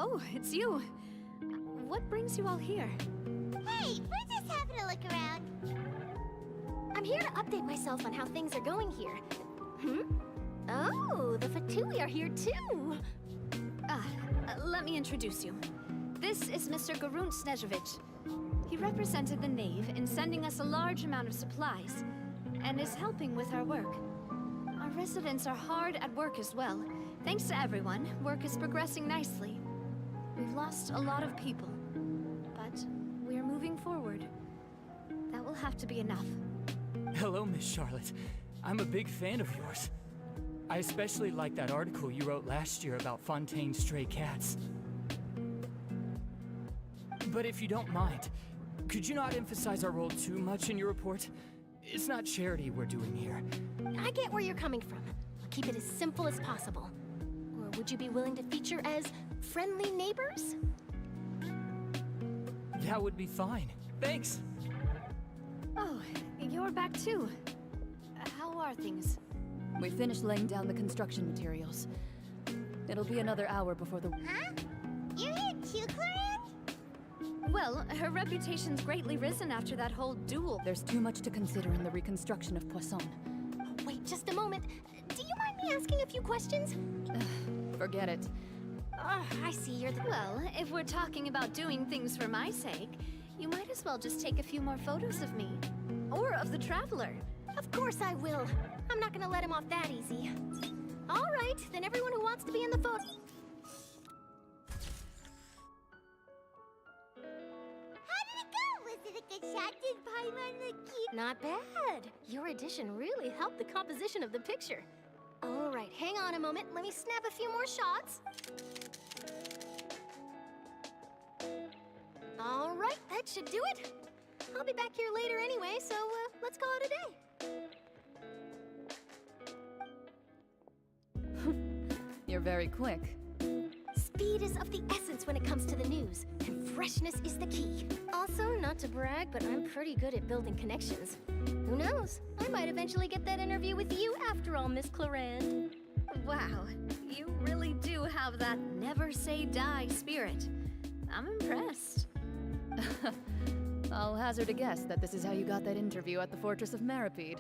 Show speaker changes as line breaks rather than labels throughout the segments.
Oh, it's you. What brings you all here?
Hey, we're just having a look around. I'm here to update myself on how things are going here. Oh, the Fatui are here too.
Let me introduce you. This is Mr. Garunt Snežević. He represented the Knave in sending us a large amount of supplies, and is helping with our work. Our residents are hard at work as well. Thanks to everyone, work is progressing nicely. We've lost a lot of people, but we're moving forward. That will have to be enough.
Hello, Miss Charlotte. I'm a big fan of yours. I especially like that article you wrote last year about Fontaine's stray cats. But if you don't mind, could you not emphasize our role too much in your report? It's not charity we're doing here.
I get where you're coming from. I'll keep it as simple as possible. Or would you be willing to feature as friendly neighbors?
That would be fine. Thanks.
Oh, you're back too. How are things?
We finished laying down the construction materials. It'll be another hour before the...
Huh? You're here too, Clarence?
Well, her reputation's greatly risen after that whole duel.
There's too much to consider in the reconstruction of Poisson.
Wait just a moment. Do you mind me asking a few questions?
Forget it.
I see you're the...
Well, if we're talking about doing things for my sake, you might as well just take a few more photos of me. Or of the Traveler.
Of course I will. I'm not gonna let him off that easy. All right, then everyone who wants to be in the photo... How did it go? Was it a good shot? Did Paimon look cute? Not bad. Your addition really helped the composition of the picture. All right, hang on a moment. Let me snap a few more shots. All right, that should do it. I'll be back here later anyway, so let's call it a day.
You're very quick.
Speed is of the essence when it comes to the news, and freshness is the key. Also, not to brag, but I'm pretty good at building connections. Who knows? I might eventually get that interview with you after all, Miss Clarand.
Wow, you really do have that never say die spirit. I'm impressed.
I'll hazard a guess that this is how you got that interview at the Fortress of Maripede.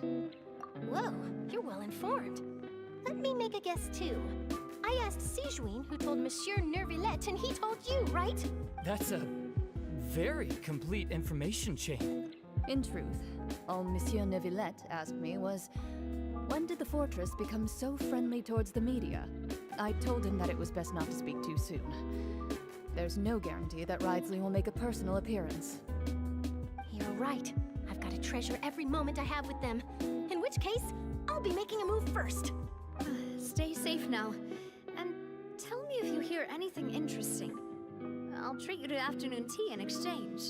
Whoa, you're well informed. Let me make a guess too. I asked Sijuin, who told Monsieur Nervillet, and he told you, right?
That's a very complete information chain.
In truth, all Monsieur Neuvillette asked me was, when did the Fortress become so friendly towards the media? I told him that it was best not to speak too soon. There's no guarantee that Ridesley will make a personal appearance.
You're right. I've got to treasure every moment I have with them. In which case, I'll be making a move first.
Stay safe now. And tell me if you hear anything interesting. I'll treat you to afternoon tea in exchange.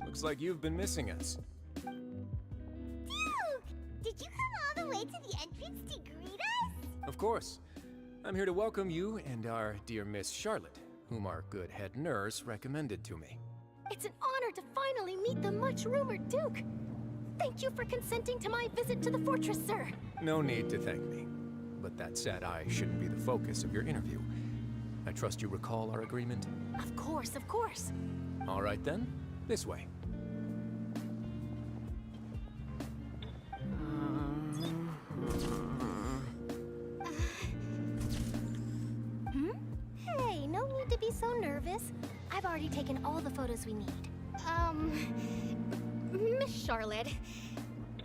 Looks like you've been missing us.
Duke! Did you come all the way to the entrance to greet us?
Of course. I'm here to welcome you and our dear Miss Charlotte, whom our good head nurse recommended to me.
It's an honor to finally meet the much-rumored Duke. Thank you for consenting to my visit to the fortress, sir.
No need to thank me. But that said, I shouldn't be the focus of your interview. I trust you recall our agreement?
Of course, of course.
All right then, this way.
Hey, no need to be so nervous. I've already taken all the photos we need. Miss Charlotte,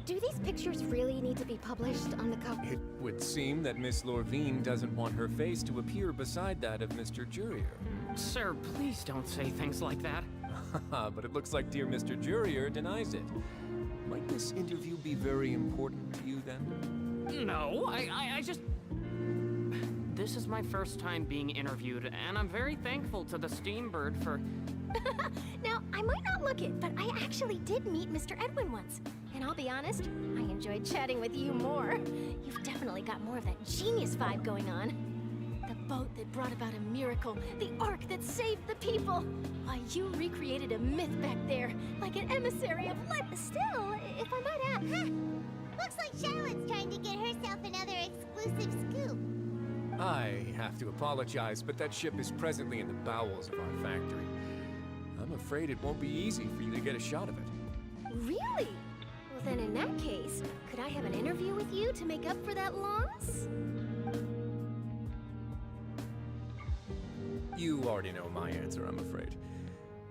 do these pictures really need to be published on the cover?
It would seem that Miss Lorvine doesn't want her face to appear beside that of Mr. Jurier.
Sir, please don't say things like that.
But it looks like dear Mr. Jurier denies it. Might this interview be very important to you then?
No, I just... This is my first time being interviewed, and I'm very thankful to the Steambird for...
Now, I might not look overlook it, but I actually did meet Mr. Edwin once. And I'll be honest, I enjoyed chatting with you more. You've definitely got more of that genius vibe going on. The boat that brought about a miracle, the ark that saved the people. Why, you recreated a myth back there, like an emissary of light. Still, if I might add,
Looks like Charlotte's trying to get herself another exclusive scoop.
I have to apologize, but that ship is presently in the bowels of our factory. I'm afraid it won't be easy for you to get a shot of it.
Really? Well, then in that case, could I have an interview with you to make up for that loss?
You already know my answer, I'm afraid.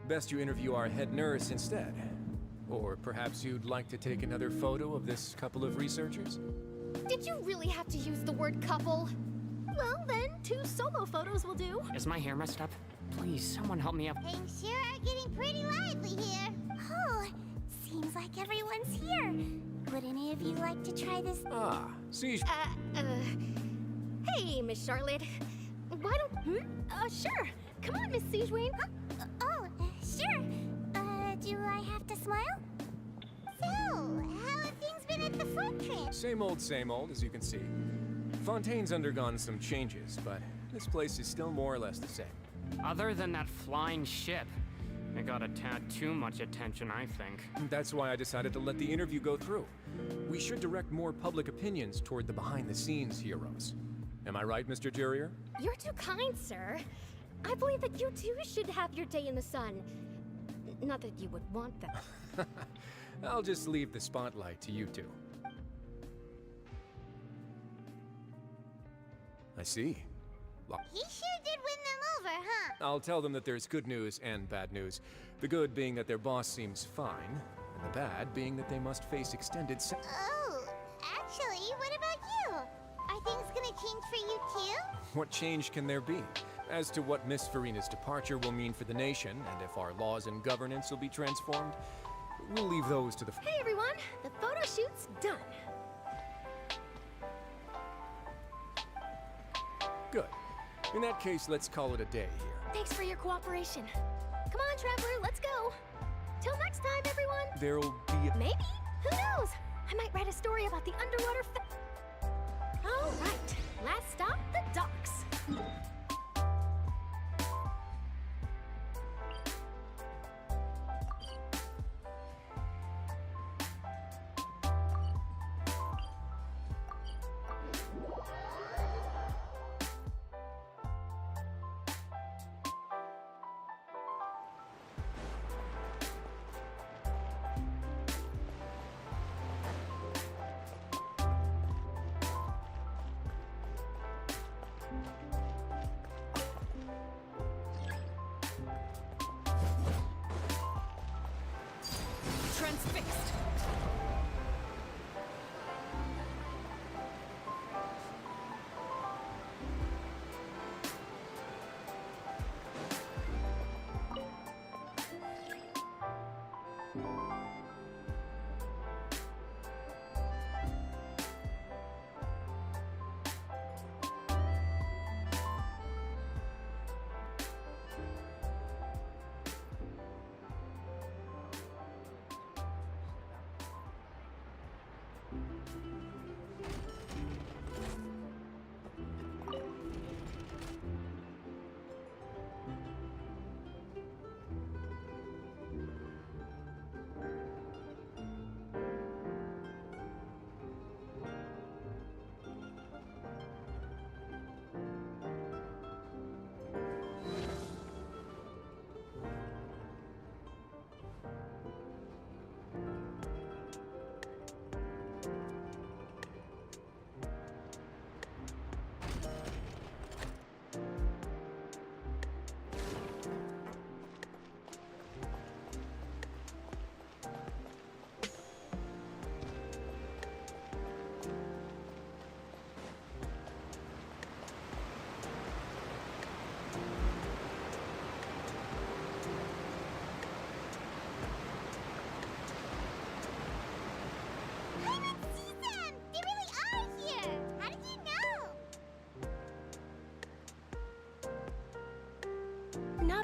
Best you interview our head nurse instead. Or perhaps you'd like to take another photo of this couple of researchers?
Did you really have to use the word couple? Well, then, 2 solo photos will do.
Is my hair messed up? Please, someone help me up.
Things sure are getting pretty lively here. Oh, seems like everyone's here. Would any of you like to try this?
Ah, Siege.
Hey, Miss Charlotte. Why don't... sure. Come on, Miss Siegewayne.
Sure. Do I have to smile? So, how have things been at the Fortress?
Same old, as you can see. Fontaine's undergone some changes, but this place is still more or less the same.
Other than that flying ship, it got a tad too much attention, I think.
That's why I decided to let the interview go through. We should direct more public opinions toward the behind-the-scenes heroes. Am I right, Mr. Jurier?
You're too kind, sir. I believe that you too should have your day in the sun. Not that you would want that.
I'll just leave the spotlight to you two. I see.
He sure did win them over, huh?
I'll tell them that there's good news and bad news. The good being that their boss seems fine, and the bad being that they must face extended
Oh, actually, what about you? Are things gonna change for you too?
What change can there be? As to what Miss Farina's departure will mean for the nation, and if our laws and governance will be transformed, we'll leave those to the...
Hey, everyone. The photo shoot's done.
Good. In that case, let's call it a day here.
Thanks for your cooperation. Come on, Traveler, let's go. Till next time, everyone.
There'll be a...
Maybe? Who knows? I might write a story about the underwater All right. Last stop, the docks.
Transfixed.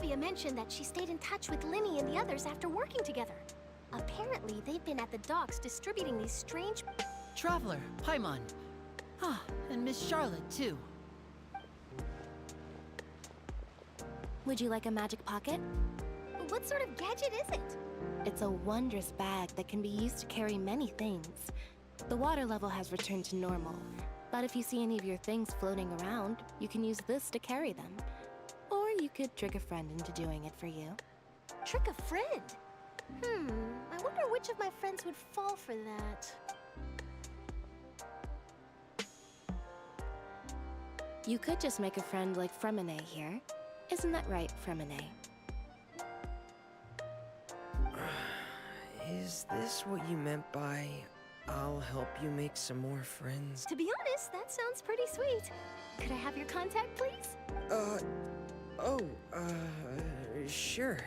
Octavia mentioned that she stayed in touch with Linny and the others after working together. Apparently, they've been at the docks distributing these strange...
Traveler, Paimon. Ah, and Miss Charlotte, too.
Would you like a magic pocket? What sort of gadget is it? It's a wondrous bag that can be used to carry many things. The water level has returned to normal, but if you see any of your things floating around, you can use this to carry them. Or you could trick a friend into doing it for you. Trick a friend? I wonder which of my friends would fall for that. You could just make a friend like Fremine here. Isn't that right, Fremine?
Is this what you meant by, I'll help you make some more friends?
To be honest, that sounds pretty sweet. Could I have your contact, please?
Sure.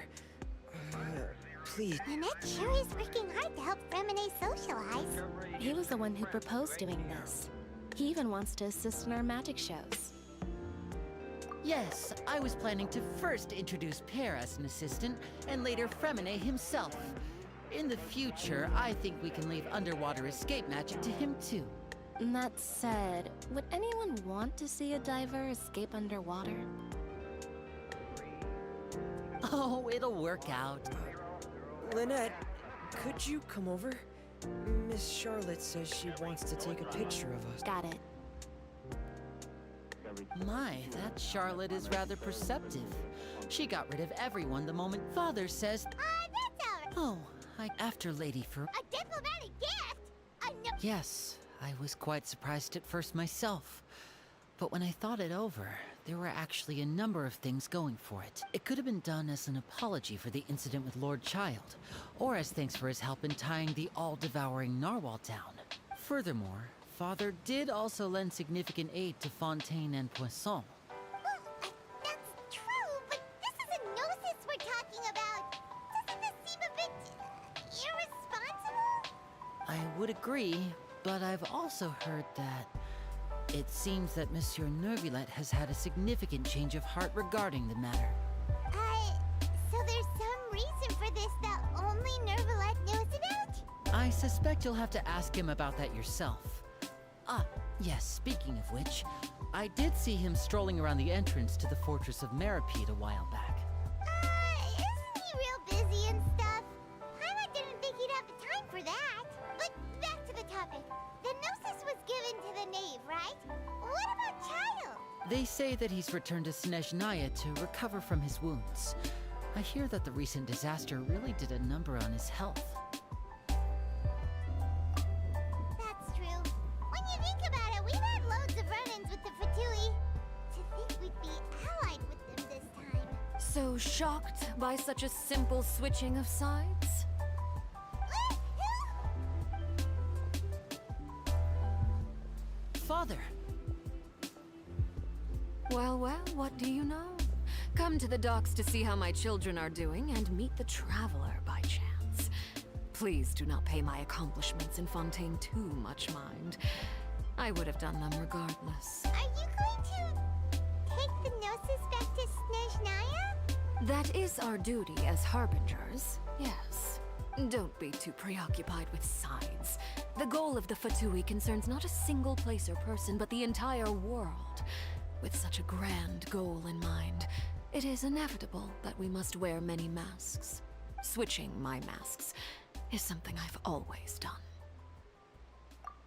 Please.
Lynette sure is working hard to help Fremine socialize.
He was the one who proposed doing this. He even wants to assist in our magic shows.
Yes, I was planning to first introduce Pear as an assistant, and later Fremine himself. In the future, I think we can leave underwater escape magic to him too.
That said, would anyone want to see a diver escape underwater?
Oh, it'll work out.
Lynette, could you come over? Miss Charlotte says she wants to take a picture of us.
Got it.
My, that Charlotte is rather perceptive. She got rid of everyone the moment Father says...
That's our...
Oh, after Lady for...
A diplomatic gift!
Yes, I was quite surprised at first myself. But when I thought it over, there were actually a number of things going for it. It could have been done as an apology for the incident with Lord Child, or as thanks for his help in tying the all-devouring narwhal down. Furthermore, Father did also lend significant aid to Fontaine and Poisson.
Well, that's true, but this is a gnosis we're talking about. Doesn't this seem a bit... irresponsible?
I would agree, but I've also heard that it seems that Monsieur Neuvillette has had a significant change of heart regarding the matter.
So there's some reason for this that only Neuvillette knows about?
I suspect you'll have to ask him about that yourself. Ah, yes, speaking of which, I did see him strolling around the entrance to the Fortress of Meripede a while back.
Isn't he real busy and stuff? Paimon didn't think he'd have the time for that. But back to the topic. The Gnosis was given to the knave, right? What about Child?
They say that he's returned to Snezhnaya to recover from his wounds. I hear that the recent disaster really did a number on his health.
That's true. When you think about it, we've had loads of run-ins with the Fatui. To think we'd be allied with them this time.
So shocked by such a simple switching of sides?
Father!
Well, what do you know? Come to the docks to see how my children are doing and meet the Traveler by chance. Please do not pay my accomplishments in Fontaine too much mind. I would have done them regardless.
Are you going to take the Gnosis back to Snezhnaya?
That is our duty as Harbingers, yes. Don't be too preoccupied with sides. The goal of the Fatui concerns not a single place or person, but the entire world. With such a grand goal in mind, it is inevitable that we must wear many masks. Switching my masks is something I've always done.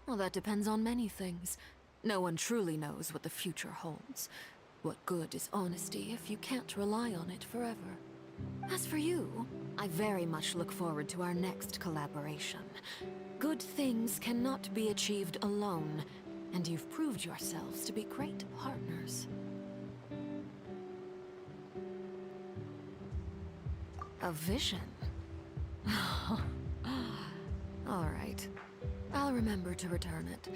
Well, that depends on many things. No one truly knows what the future holds. What good is honesty if you can't rely on it forever? As for you, I very much look forward to our next collaboration. Good things cannot be achieved alone, and you've proved yourselves to be great partners. A vision? All right. I'll remember to return it.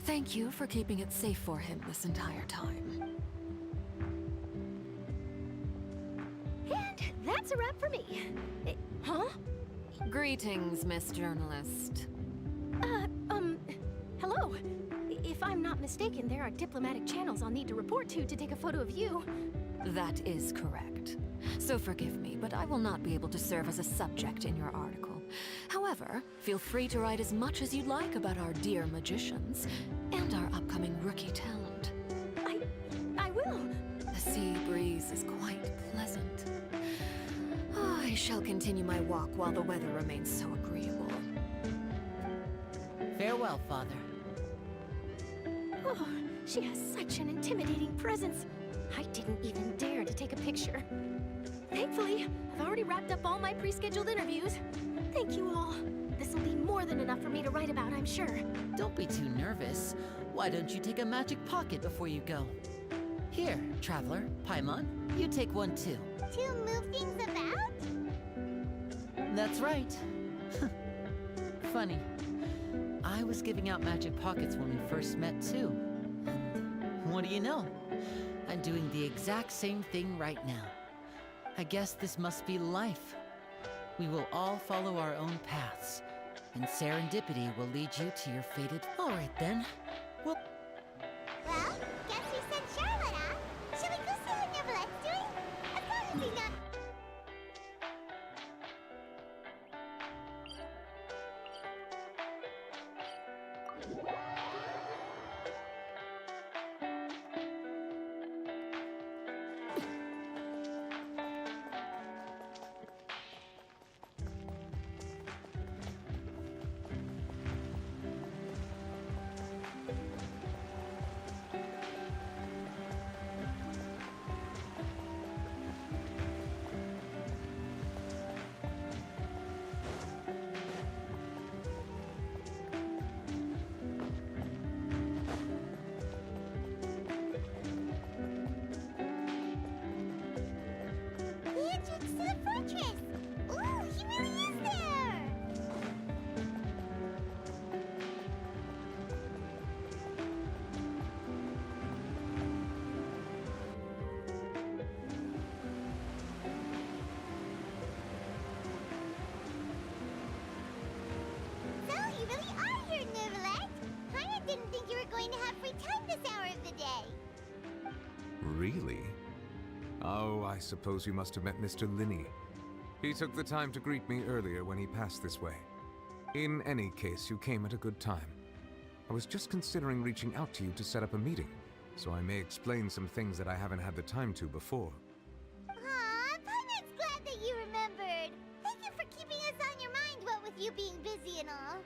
Thank you for keeping it safe for him this entire time.
And that's a wrap for me. Huh?
Greetings, Miss Journalist.
Hello. If I'm not mistaken, there are diplomatic channels I'll need to report to take a photo of you.
That is correct.
so forgive me, but I will not be able to serve as a subject in your article. However, feel free to write as much as you'd like about our dear magicians and our upcoming rookie talent.
I will.
The sea breeze is quite pleasant. I shall continue my walk while the weather remains so agreeable.
Farewell, Father.
Oh, she has such an intimidating presence. I didn't even dare to take a picture. Thankfully, I've already wrapped up all my pre-scheduled interviews. Thank you all. This will be more than enough for me to write about, I'm sure.
Don't be too nervous. Why don't you take a magic pocket before you go? Here, Traveler, Paimon, you take one too.
To move things about?
That's right. Funny. I was giving out magic pockets when we first met too. And what do you know? I'm doing the exact same thing right now. I guess this must be life. We will all follow our own paths, and serendipity will lead you to your fated... All right then. Well,
Guess we sent Charlotte off. Shall we go see how Neverlette's doing? As long as he's not... The entrance to the fortress! Ooh, he really is there! So, you really are here, Neverlet! I didn't think you were going to have free time this hour of the day.
Really? Oh, I suppose you must have met Mr. Linney. He took the time to greet me earlier when he passed this way. In any case, you came at a good time. I was just considering reaching out to you to set up a meeting, so I may explain some things that I haven't had the time to before.
Aw, Paimon's glad that you remembered. Thank you for keeping us on your mind, what with you being busy and all.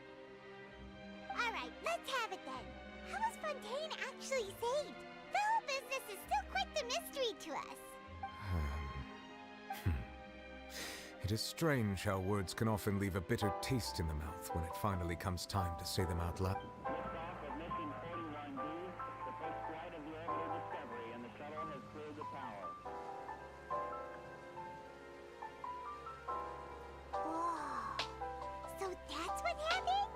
Alright, let's have it then. How was Fontaine actually saved? The whole business is still quite the mystery to us.
It is strange how words can often leave a bitter taste in the mouth when it finally comes time to say them out loud.
Whoa. So that's what happened?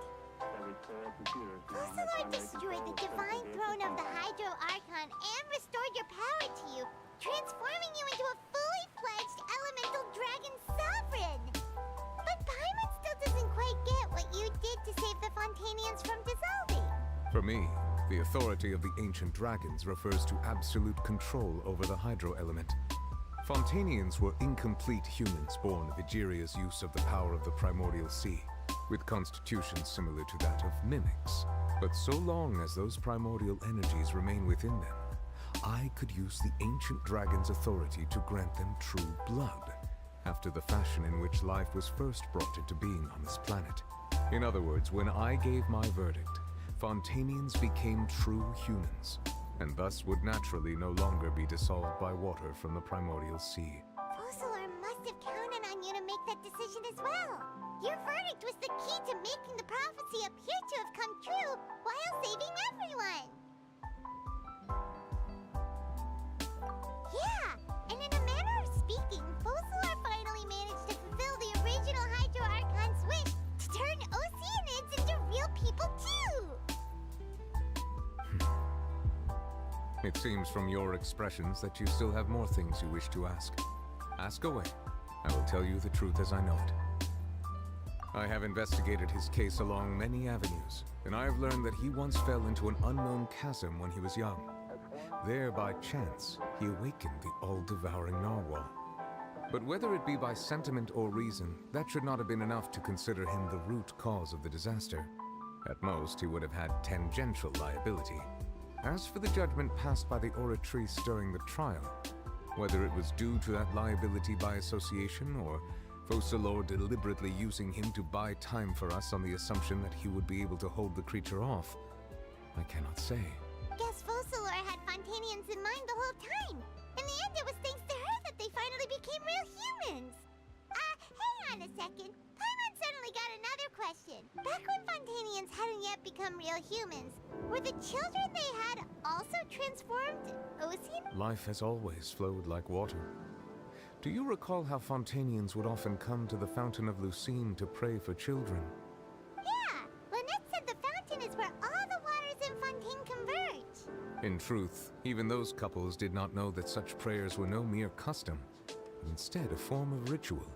Fusillard destroyed the divine throne of the Hydro Archon and restored your power to you, transforming you into a fully fledged elemental dragon sovereign. But Paimon still doesn't quite get what you did to save the Fontanians from dissolving.
For me, the authority of the ancient dragons refers to absolute control over the hydro element. Fontanians were incomplete humans born of Egeria's use of the power of the primordial sea, with constitutions similar to that of mimics. But so long as those primordial energies remain within them, I could use the ancient dragon's authority to grant them true blood, after the fashion in which life was first brought into being on this planet. In other words, when I gave my verdict, Fontanians became true humans, and thus would naturally no longer be dissolved by water from the primordial sea.
Fusillard must have counted on you to make that decision as well. Your verdict was the key to making the prophecy appear to have come true while saving everyone. Yeah, and in a manner of speaking, Fusillard finally managed to fulfill the original Hydro Archon's wish to turn Oceanids into real people too!
It seems from your expressions that you still have more things you wish to ask. Ask away. I will tell you the truth as I know it. I have investigated his case along many avenues, and I have learned that he once fell into an unknown chasm when he was young. There, by chance, he awakened the all-devouring narwhal. But whether it be by sentiment or reason, that should not have been enough to consider him the root cause of the disaster. At most, he would have had tangential liability. As for the judgment passed by the Oratrice during the trial, whether it was due to that liability by association or Focalors deliberately using him to buy time for us on the assumption that he would be able to hold the creature off, I cannot say.
Guess Focalors had Fontanians in mind the whole time. In the end, it was thanks to her that they finally became real humans. Hang on a second. Paimon suddenly got another question. Back when Fontanians hadn't yet become real humans, were the children they had also transformed Ocean?
Life has always flowed like water. Do you recall how Fontanians would often come to the Fountain of Lucine to pray for children?
Yeah, Lynette said the fountain is where all the waters in Fontaine converge.
In truth, even those couples did not know that such prayers were no mere custom, but instead a form of ritual.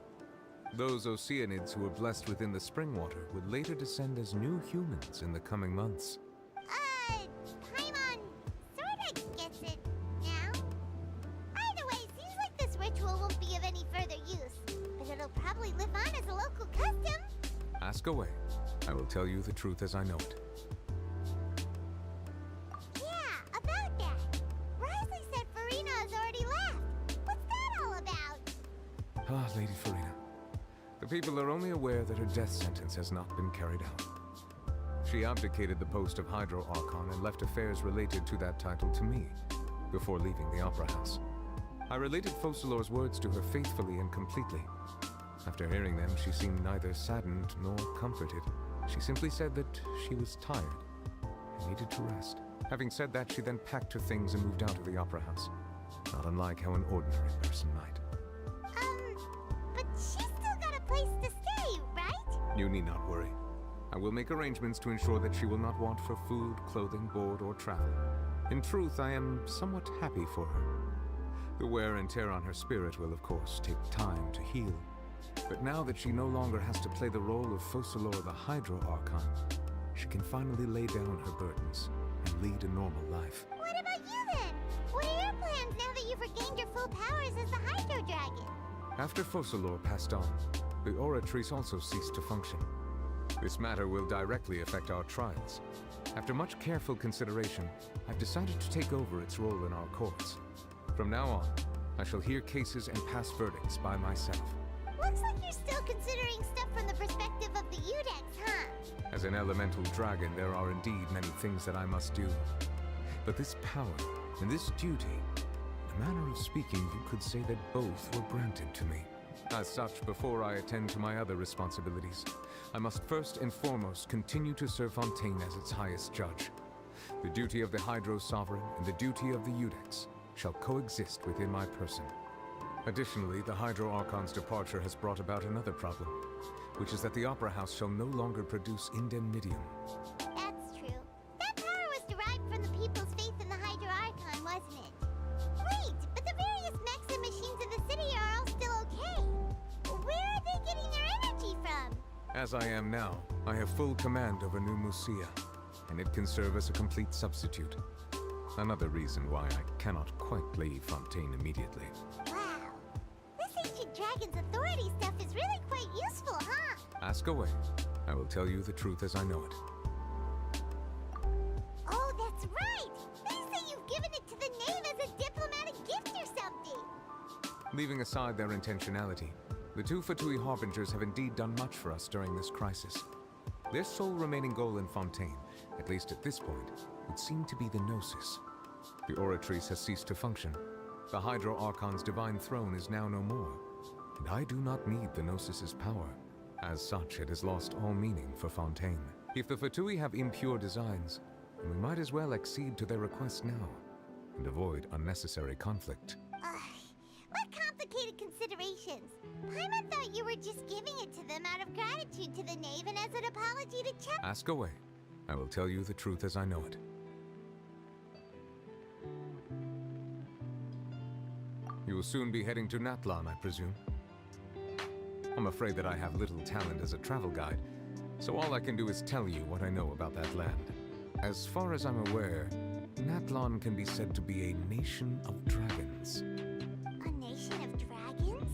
Those Oceanids who were blessed within the spring water would later descend as new humans in the coming months.
Paimon sorta gets it now. Either way, seems like this ritual won't be of any further use, but it'll probably live on as a local custom.
Ask away. I will tell you the truth as I know it.
Yeah, about that. Risley said Farina has already left. What's that all about?
Ah, Lady Farina. The people are only aware that her death sentence has not been carried out. She abdicated the post of Hydro Archon and left affairs related to that title to me, before leaving the Opera House. I related Focalors' words to her faithfully and completely. After hearing them, she seemed neither saddened nor comforted. She simply said that she was tired and needed to rest. Having said that, she then packed her things and moved out of the Opera House, not unlike how an ordinary person might.
But she's still got a place to stay, right?
You need not worry. I will make arrangements to ensure that she will not want for food, clothing, board, or travel. In truth, I am somewhat happy for her. The wear and tear on her spirit will, of course, take time to heal. But now that she no longer has to play the role of Focalors the Hydro Archon, she can finally lay down her burdens and lead a normal life.
What about you then? What are your plans now that you've regained your full powers as the Hydro Dragon?
After Focalors passed on, the Oratrice also ceased to function. This matter will directly affect our trials. After much careful consideration, I've decided to take over its role in our courts. From now on, I shall hear cases and pass verdicts by myself.
Looks like you're still considering stuff from the perspective of the Udex, huh?
As an elemental dragon, there are indeed many things that I must do. But this power and this duty, in a manner of speaking, you could say that both were granted to me. As such, before I attend to my other responsibilities, I must first and foremost continue to serve Fontaine as its highest judge. The duty of the Hydro Sovereign and the duty of the Udex shall coexist within my person. Additionally, the Hydro Archon's departure has brought about another problem, which is that the Opera House shall no longer produce indemnitium.
That's true. That power was derived from the people's faith in the Hydro Archon, wasn't it? Wait, but the various mechs and machines in the city are all still okay. Where are they getting their energy from?
As I am now, I have full command over New Musia, and it can serve as a complete substitute. Another reason why I cannot quite leave Fontaine immediately.
Wow. This ancient dragon's authority stuff is really quite useful, huh?
Ask away. I will tell you the truth as I know it.
Oh, that's right! They say you've given it to the knave as a diplomatic gift or something!
Leaving aside their intentionality, the two Fatui Harbingers have indeed done much for us during this crisis. Their sole remaining goal in Fontaine, at least at this point, would seem to be the Gnosis. The Oratrice has ceased to function. The Hydro Archon's divine throne is now no more, and I do not need the Gnosis's power. As such, it has lost all meaning for Fontaine. If the Fatui have impure designs, then we might as well accede to their request now, and avoid unnecessary conflict.
What complicated considerations? Paimon thought you were just giving it to them out of gratitude to the knave and as an apology to Chuck.
Ask away. I will tell you the truth as I know it. You will soon be heading to Natlan, I presume. I'm afraid that I have little talent as a travel guide, so all I can do is tell you what I know about that land. As far as I'm aware, Natlan can be said to be a nation of dragons.
A nation of dragons?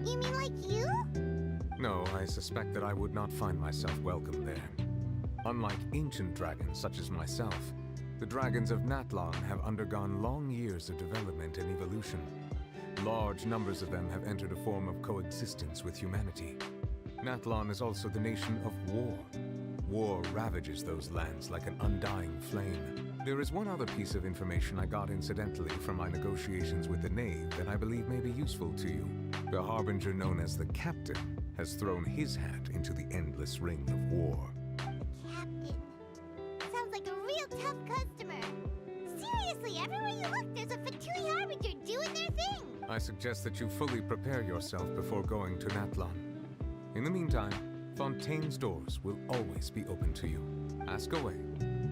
You mean like you?
No, I suspect that I would not find myself welcome there. Unlike ancient dragons such as myself, the dragons of Natlan have undergone long years of development and evolution. Large numbers of them have entered a form of coexistence with humanity. Natlan is also the nation of war. War ravages those lands like an undying flame. There is one other piece of information I got incidentally from my negotiations with the Knave that I believe may be useful to you. The harbinger known as the Captain has thrown his hat into the endless ring of war.
Captain. Sounds like a real tough customer. Seriously, everywhere you look, there's a Fatui Harbinger doing their thing.
I suggest that you fully prepare yourself before going to Natlan. In the meantime, Fontaine's doors will always be open to you. Ask away.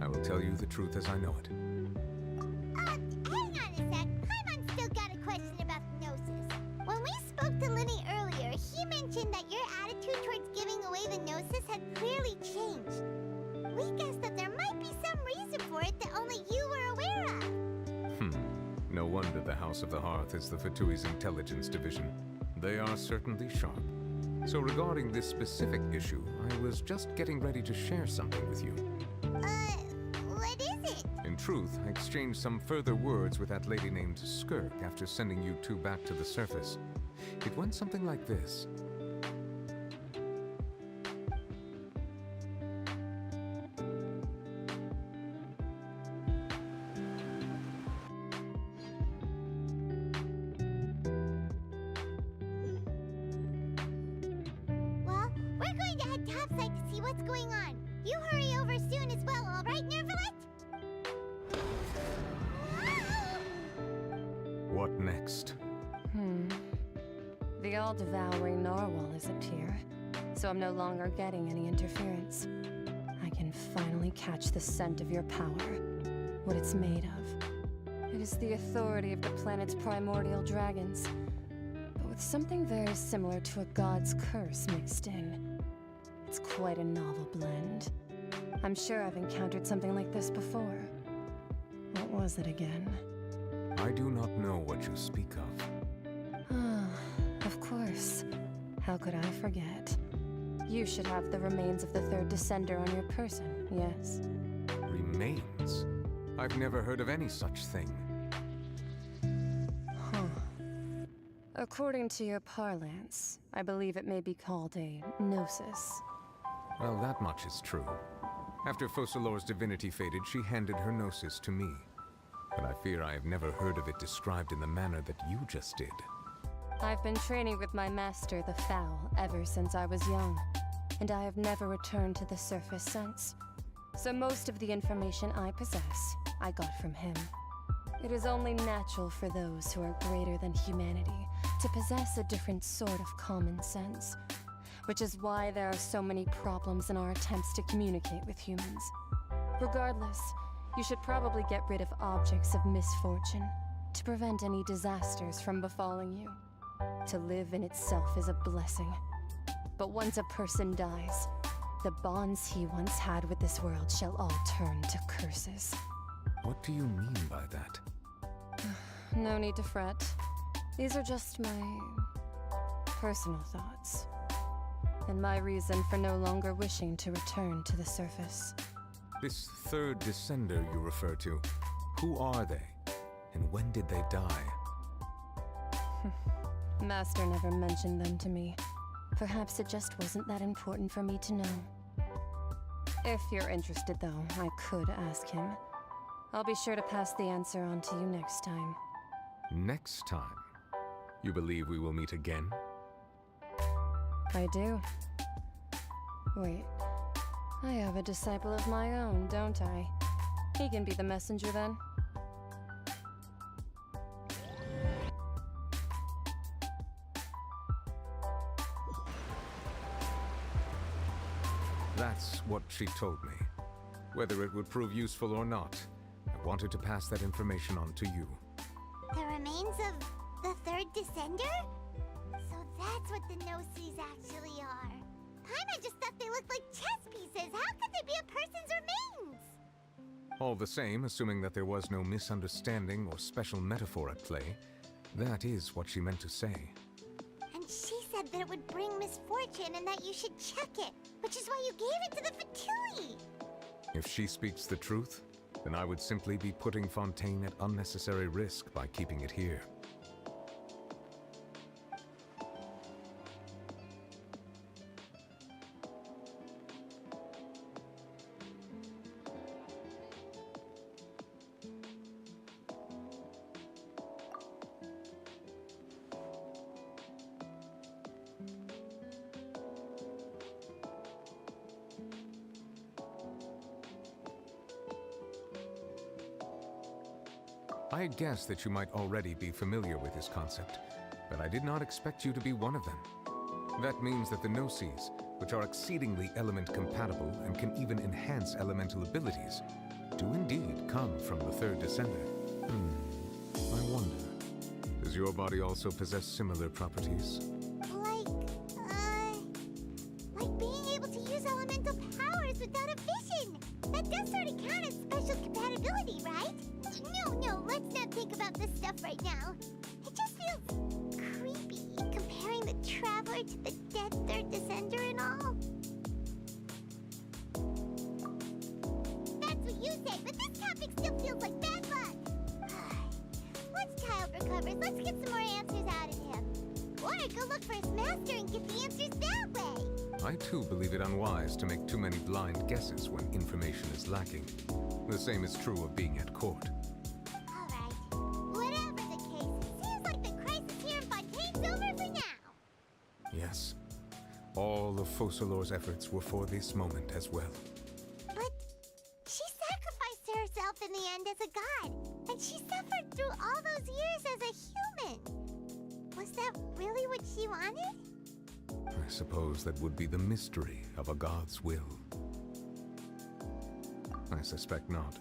I will tell you the truth as I know it.
Hang on a sec. Paimon's still got a question about the Gnosis. When we spoke to Linny earlier, he mentioned that your attitude towards giving away the Gnosis had clearly changed. We guessed that there might be some reason for it that only you were aware of.
No wonder the House of the Hearth is the Fatui's intelligence division. They are certainly sharp. So regarding this specific issue, I was just getting ready to share something with you.
What is it?
In truth, I exchanged some further words with that lady named Skirk after sending you two back to the surface. It went something like this.
Well, we're going to head topside to see what's going on. You hurry over soon as well, all right, Nervalet?
What next?
The all-devouring narwhal isn't here, so I'm no longer getting any interference. I can finally catch the scent of your power, what it's made of. It is the authority of the planet's primordial dragons, but with something very similar to a god's curse mixed in. It's quite a novel blend. I'm sure I've encountered something like this before. What was it again?
I do not know what you speak of.
Of course. How could I forget? You should have the remains of the third descender on your person, yes?
Remains? I've never heard of any such thing.
According to your parlance, I believe it may be called a gnosis.
Well, that much is true. After Focalor's divinity faded, she handed her gnosis to me. But I fear I have never heard of it described in the manner that you just did.
I've been training with my master, the Foul, ever since I was young, and I have never returned to the surface since. So most of the information I possess, I got from him. It is only natural for those who are greater than humanity to possess a different sort of common sense, which is why there are so many problems in our attempts to communicate with humans. Regardless, you should probably get rid of objects of misfortune to prevent any disasters from befalling you. To live in itself is a blessing. But once a person dies, the bonds he once had with this world shall all turn to curses.
What do you mean by that?
No need to fret. These are just my personal thoughts, and my reason for no longer wishing to return to the surface.
This third descender you refer to, who are they? And when did they die?
Master never mentioned them to me. Perhaps it just wasn't that important for me to know. If you're interested, though, I could ask him. I'll be sure to pass the answer on to you next time.
Next time? You believe we will meet again?
I do. Wait. I have a disciple of my own, don't I? He can be the messenger then.
That's what she told me. Whether it would prove useful or not, I wanted to pass that information on to you.
The remains of the third descender? So that's what the Gnosis actually are. Paimon just thought they looked like chess pieces. How could they be a person's remains?
All the same, assuming that there was no misunderstanding or special metaphor at play, that is what she meant to say.
And she meant that it would bring misfortune and that you should check it, which is why you gave it to the Fatui.
If she speaks the truth, then I would simply be putting Fontaine at unnecessary risk by keeping it here. I had guessed that you might already be familiar with this concept, but I did not expect you to be one of them. That means that the Gnosis, which are exceedingly element compatible and can even enhance elemental abilities, do indeed come from the third descender. I wonder, does your body also possess similar properties?
Like being able to use elemental powers without a vision. That does sort of count as special compatibility, right? No, let's not think about this stuff right now. It just feels creepy, comparing the Traveler to the dead third descender and all. That's what you say, but this topic still feels like bad luck. Once Child recovers, let's get some more answers out of him. Or go look for his master and get the answers that way.
I too believe it unwise to make too many blind guesses when information is lacking. The same is true of being at court. Yes. All of Focalor's efforts were for this moment as well.
But she sacrificed herself in the end as a god, and she suffered through all those years as a human. Was that really what she wanted?
I suppose that would be the mystery of a god's will. I suspect not.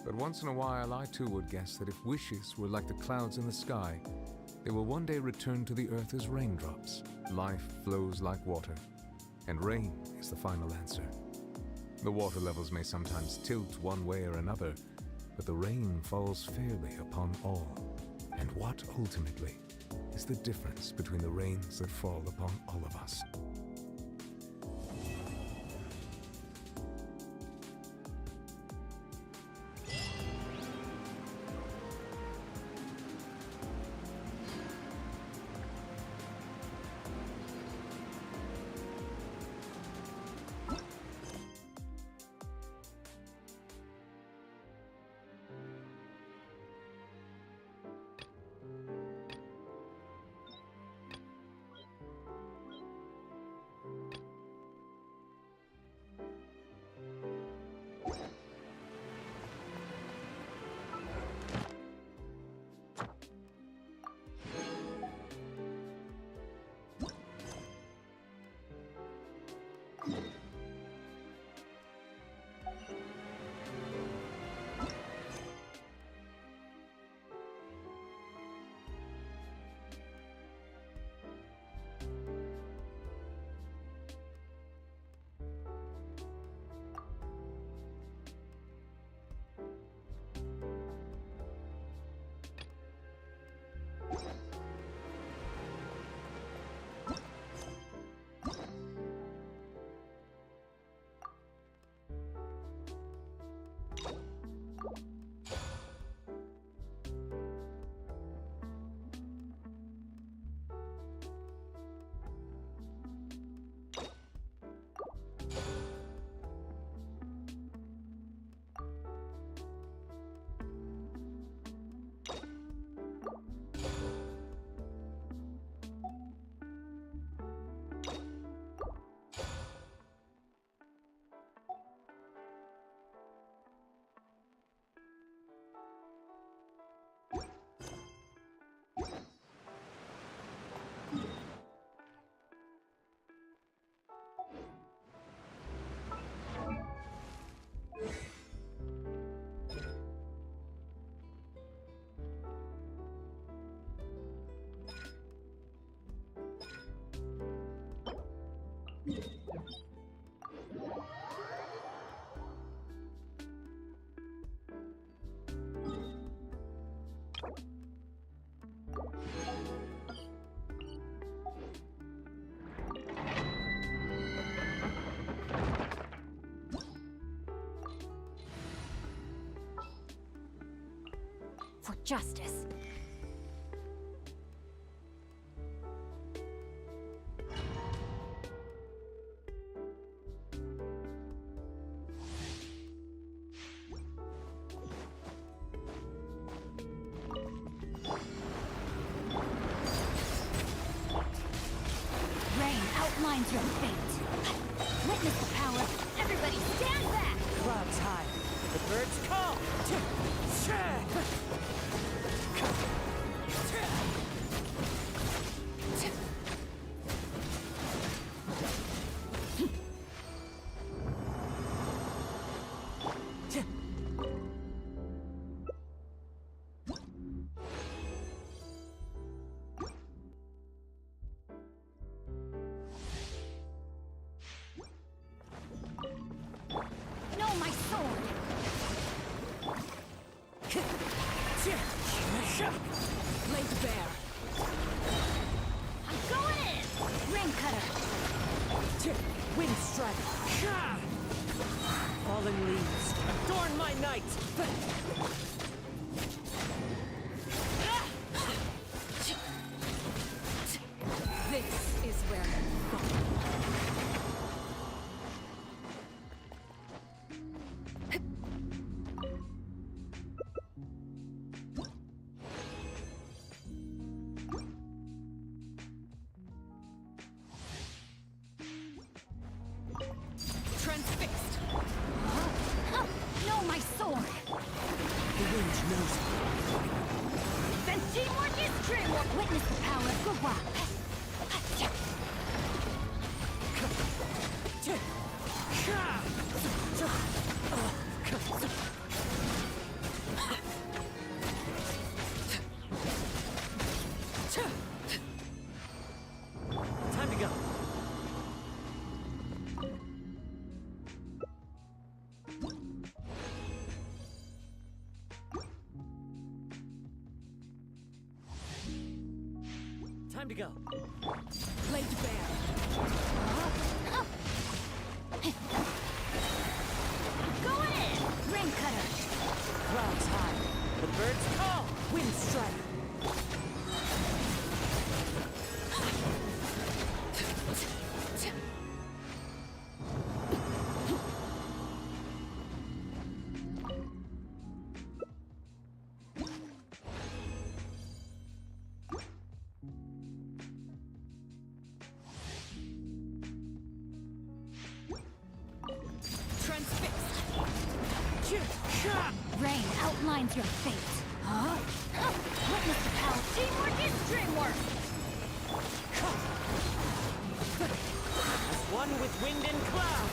But once in a while, I too would guess that if wishes were like the clouds in the sky, they will one day return to the earth as raindrops. Life flows like water, and rain is the final answer. The water levels may sometimes tilt one way or another, but the rain falls fairly upon all. And what ultimately is the difference between the rains that fall upon all of us?
for justice.
Rain outlines your fate. Witness the power. Everybody stand back!
Clouds high, the birds call!
No, my sword!
Laid bare!
I'm going in! Ring cutter!
Wind strike! Fallen leaves, adorn my night!
This is where you fall. Transfixed.
No, my sword!
The wind knows me.
Then teamwork is dreamwork! Witness the power of Gua.
Time to go. Time to go.
Laid bare.
Going in! Ring cutter!
Clouds high, the birds call! Wind strike!
Transfixed.
Rain outlines your fate. Witness the power. Teamwork is dreamwork!
As one with wind and cloud!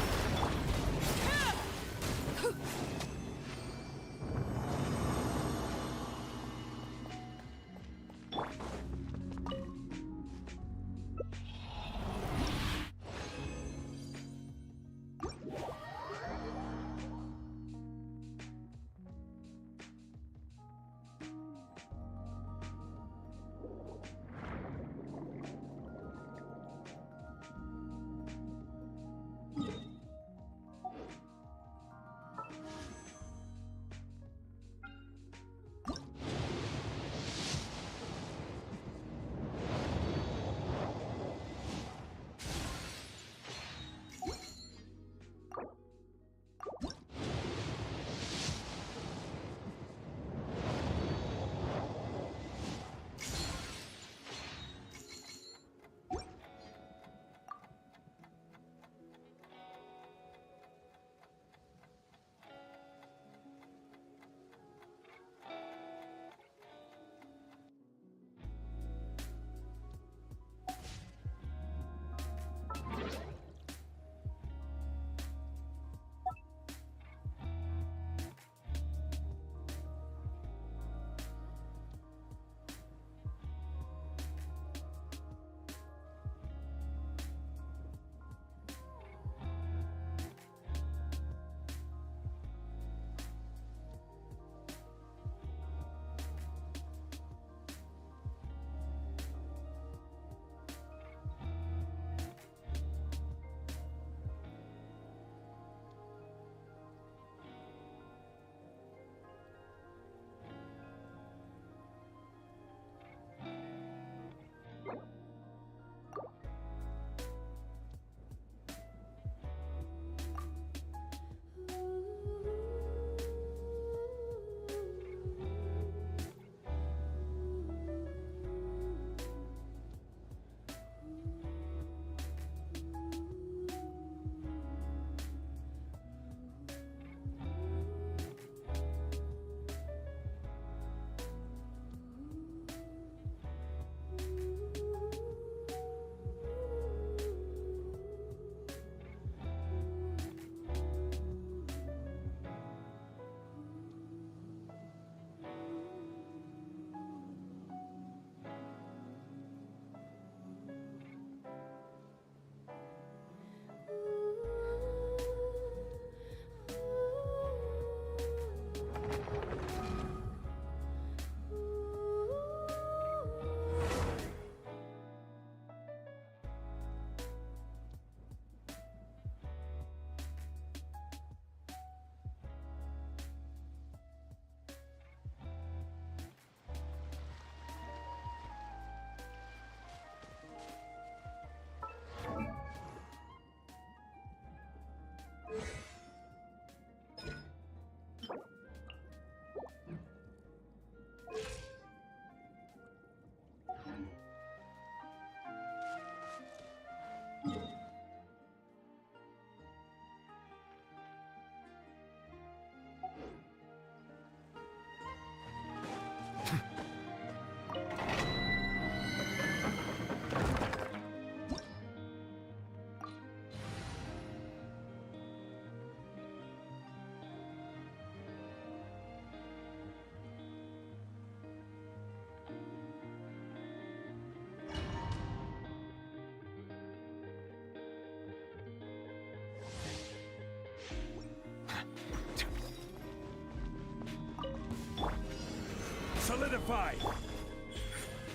Solidify!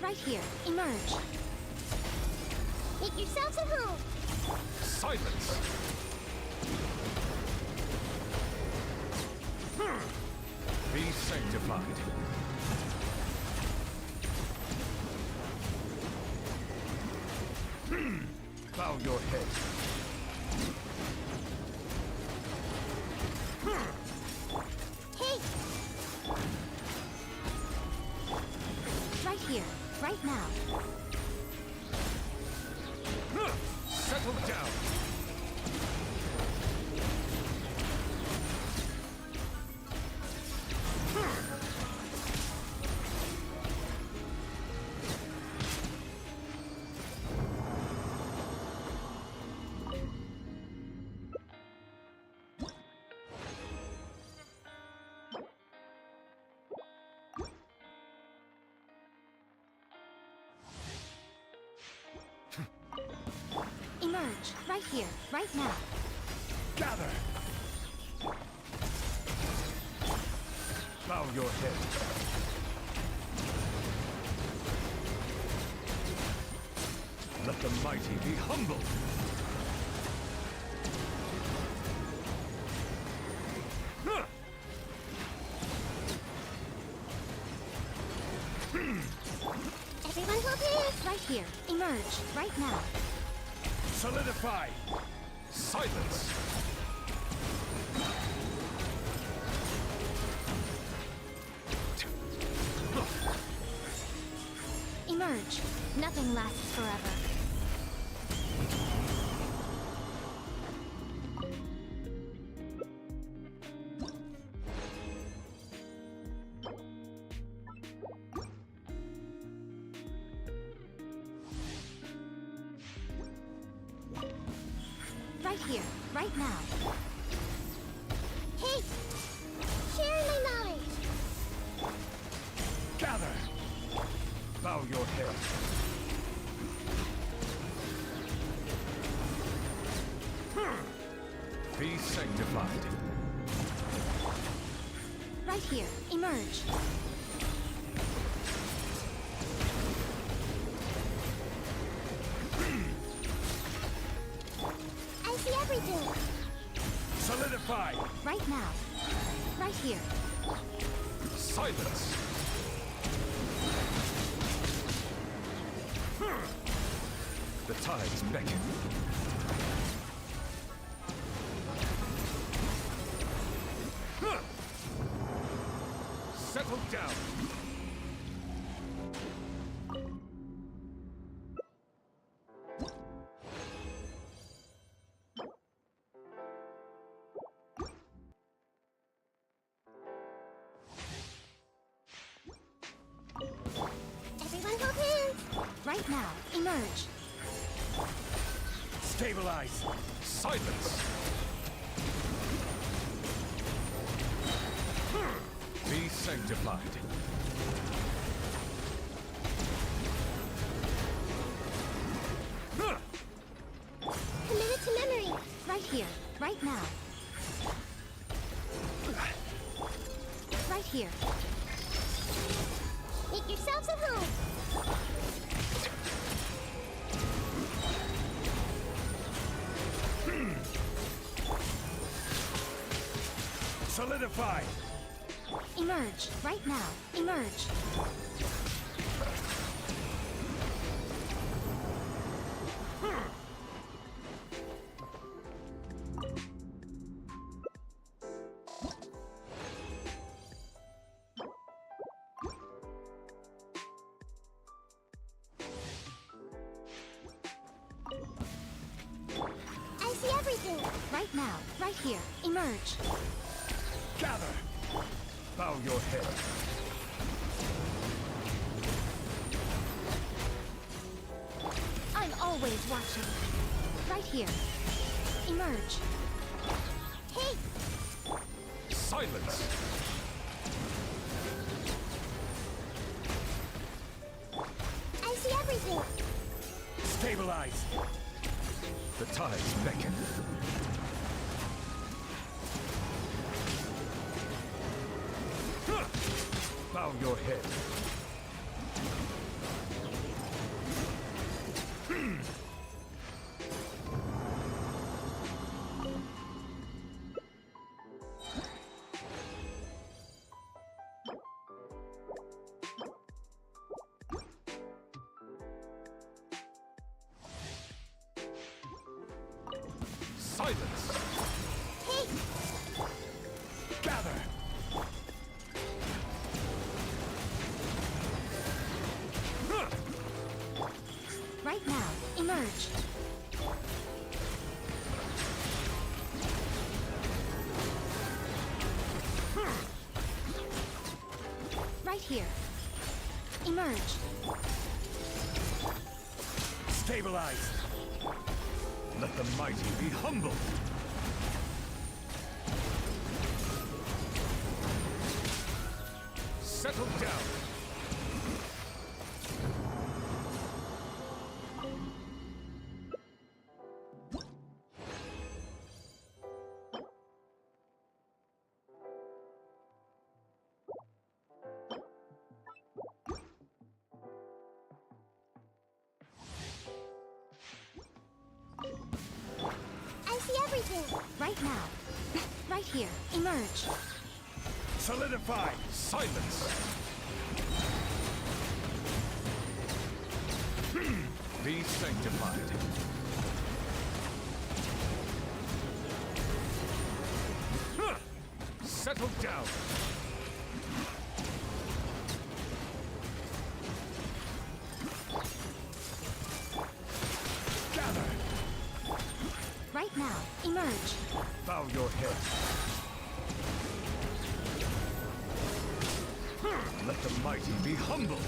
Right here. Emerge. Make yourselves at home.
Silence! Be sanctified.
Bow your head.
Hey! Right here. Right now.
Settle down.
Emerge. Right here. Right now.
Gather! Bow your head. Let the mighty be humble.
Everyone hold hands. Right here. Emerge. Right now.
Solidify!
Silence!
Emerge. Nothing lasts forever. Right here, right now. Hey! Share my knowledge!
Gather! Bow your head.
Be sanctified.
Right here, emerge. I see everything!
Solidify!
Right now. Right here.
Silence!
The tides beckon.
Settle down!
Everyone hold hands! Right now, emerge.
Stabilize!
Silence! Be sanctified.
Committed to memory. Right here, right now. Right here. Make yourselves at home.
Solidify!
Emerge, right now. Emerge. Right now, right here. Emerge.
Gather! Bow your head.
I'm always watching. Right here. Emerge. Hey!
Silence!
I see everything.
Stabilize! The tides beckon. Huh! Bow your head. Silence!
Hey!
Gather! Huh!
Right now. Emerge. Right here. Emerge.
Stabilize! Let the mighty be humbled! Settle down!
I see everything.
Right now. Right here. Emerge.
Solidify! Silence! Be sanctified. Huh! Settle down! Gather!
Right now. Emerge.
Bow your head. Let the mighty be humbled.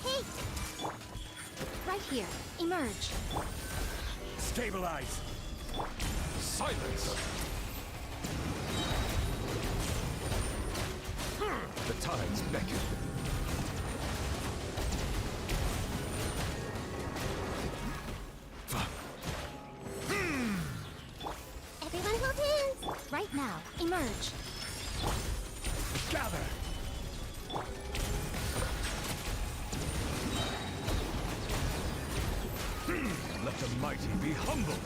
Hey!
Right here. Emerge.
Stabilize! Silence! The tides beckon.
Everyone hold hands.
Right now. Emerge.
Gather! Let the mighty be humbled.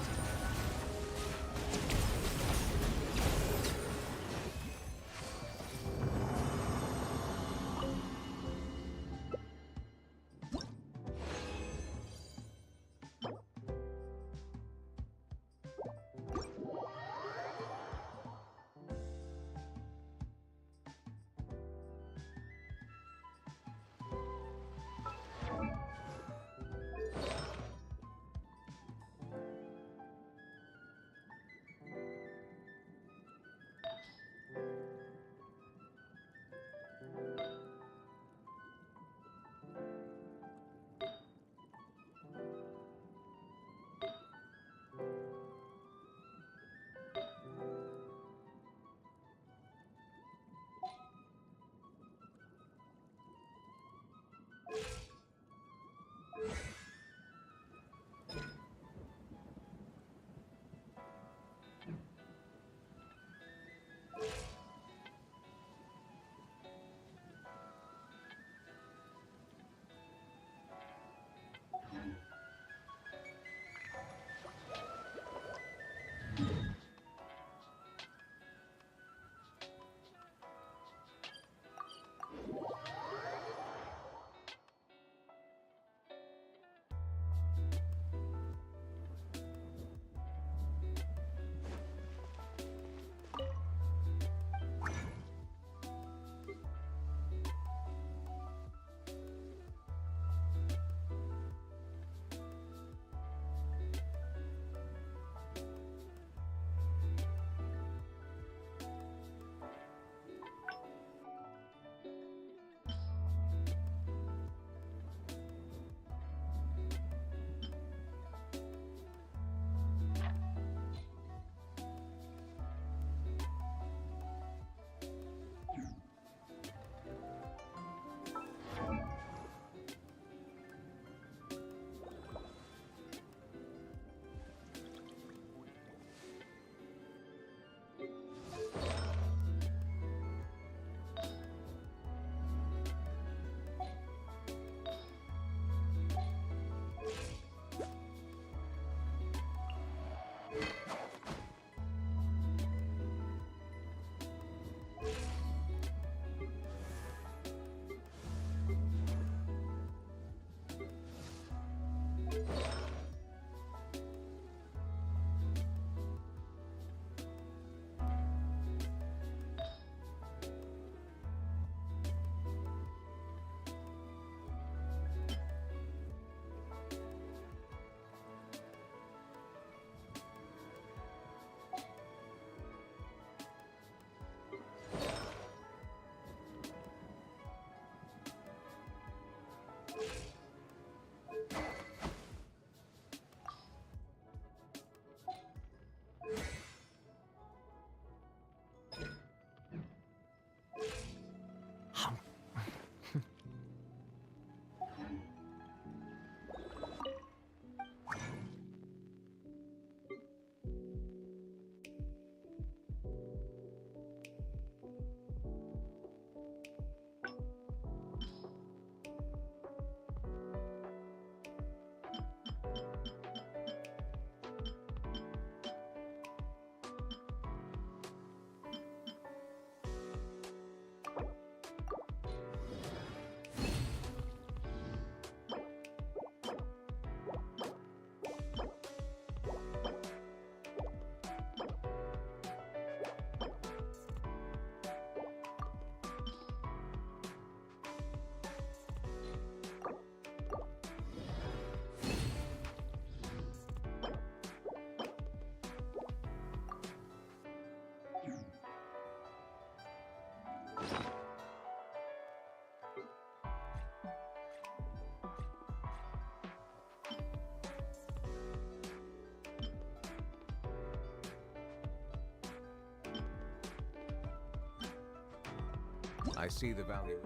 I see the value.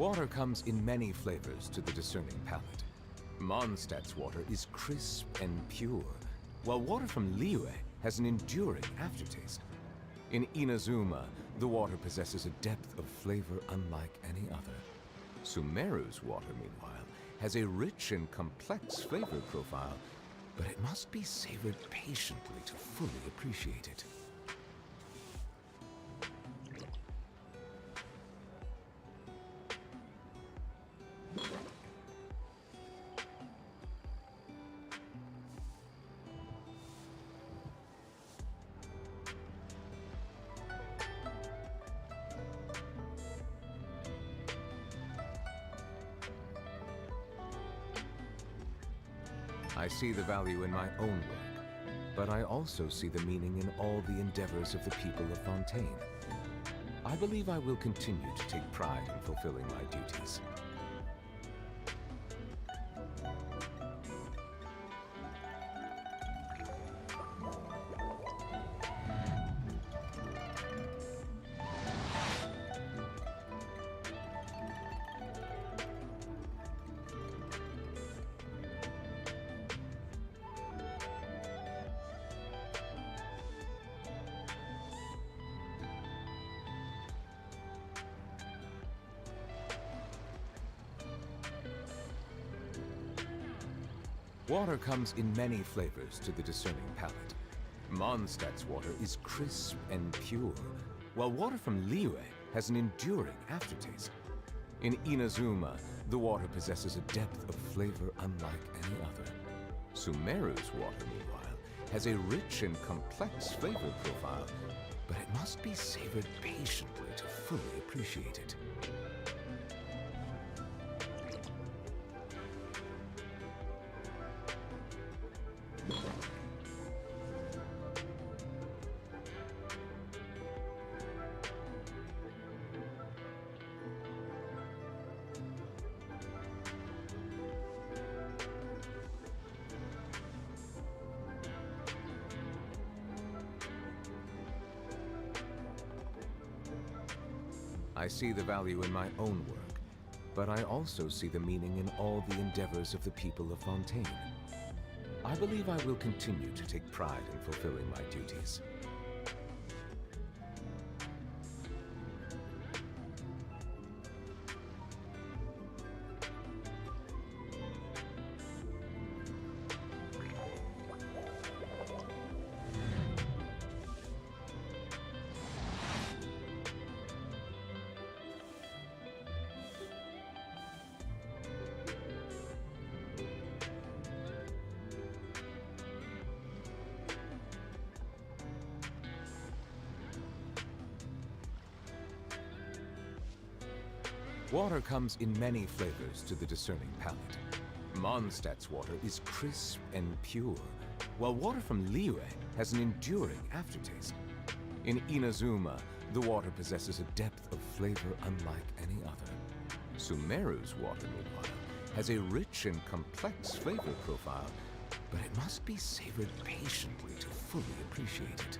Water comes in many flavors to the discerning palate. Mondstadt's water is crisp and pure, while water from Liyue has an enduring aftertaste. In Inazuma, the water possesses a depth of flavor unlike any other. Sumeru's water, meanwhile, has a rich and complex flavor profile, but it must be savored patiently to fully appreciate it. I see the value in my own work, but I also see the meaning in all the endeavors of the people of Fontaine. I believe I will continue to take pride in fulfilling my duties. Water comes in many flavors to the discerning palate. Mondstadt's water is crisp and pure, while water from Liyue has an enduring aftertaste. In Inazuma, the water possesses a depth of flavor unlike any other. Sumeru's water, meanwhile, has a rich and complex flavor profile, but it must be savored patiently to fully appreciate it. I see the value in my own work, but I also see the meaning in all the endeavors of the people of Fontaine. I believe I will continue to take pride in fulfilling my duties. Water comes in many flavors to the discerning palate. Mondstadt's water is crisp and pure, while water from Liyue has an enduring aftertaste. In Inazuma, the water possesses a depth of flavor unlike any other. Sumeru's water, meanwhile, has a rich and complex flavor profile, but it must be savored patiently to fully appreciate it.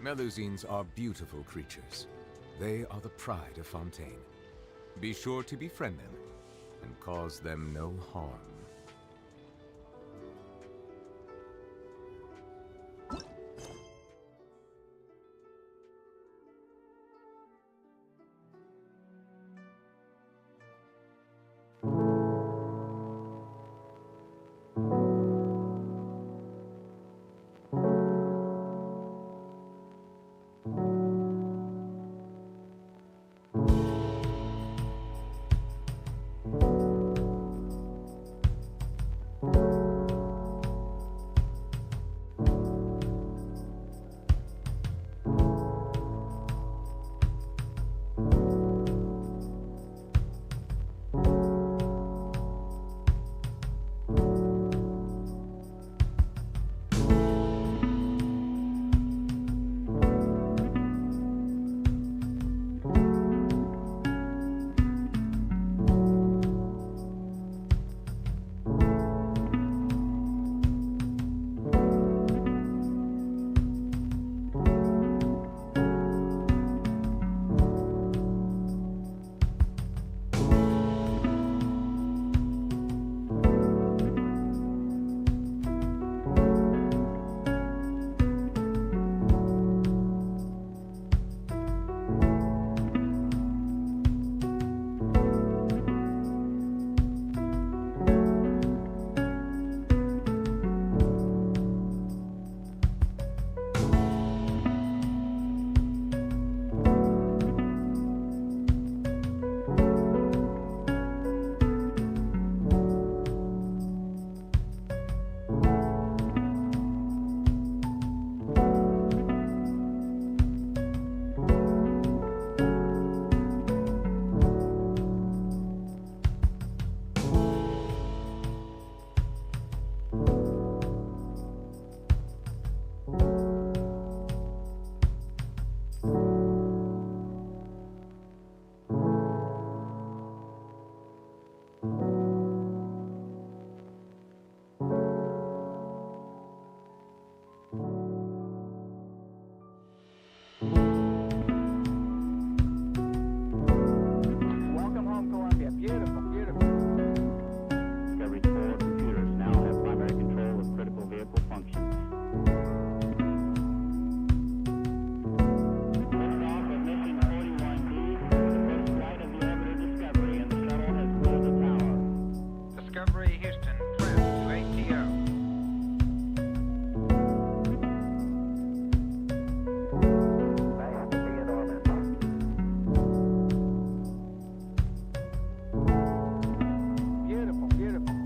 Melusines are beautiful creatures. They are the pride of Fontaine. Be sure to befriend them and cause them no harm.
Montgomery, Houston, trim to ATO. Beautiful, beautiful.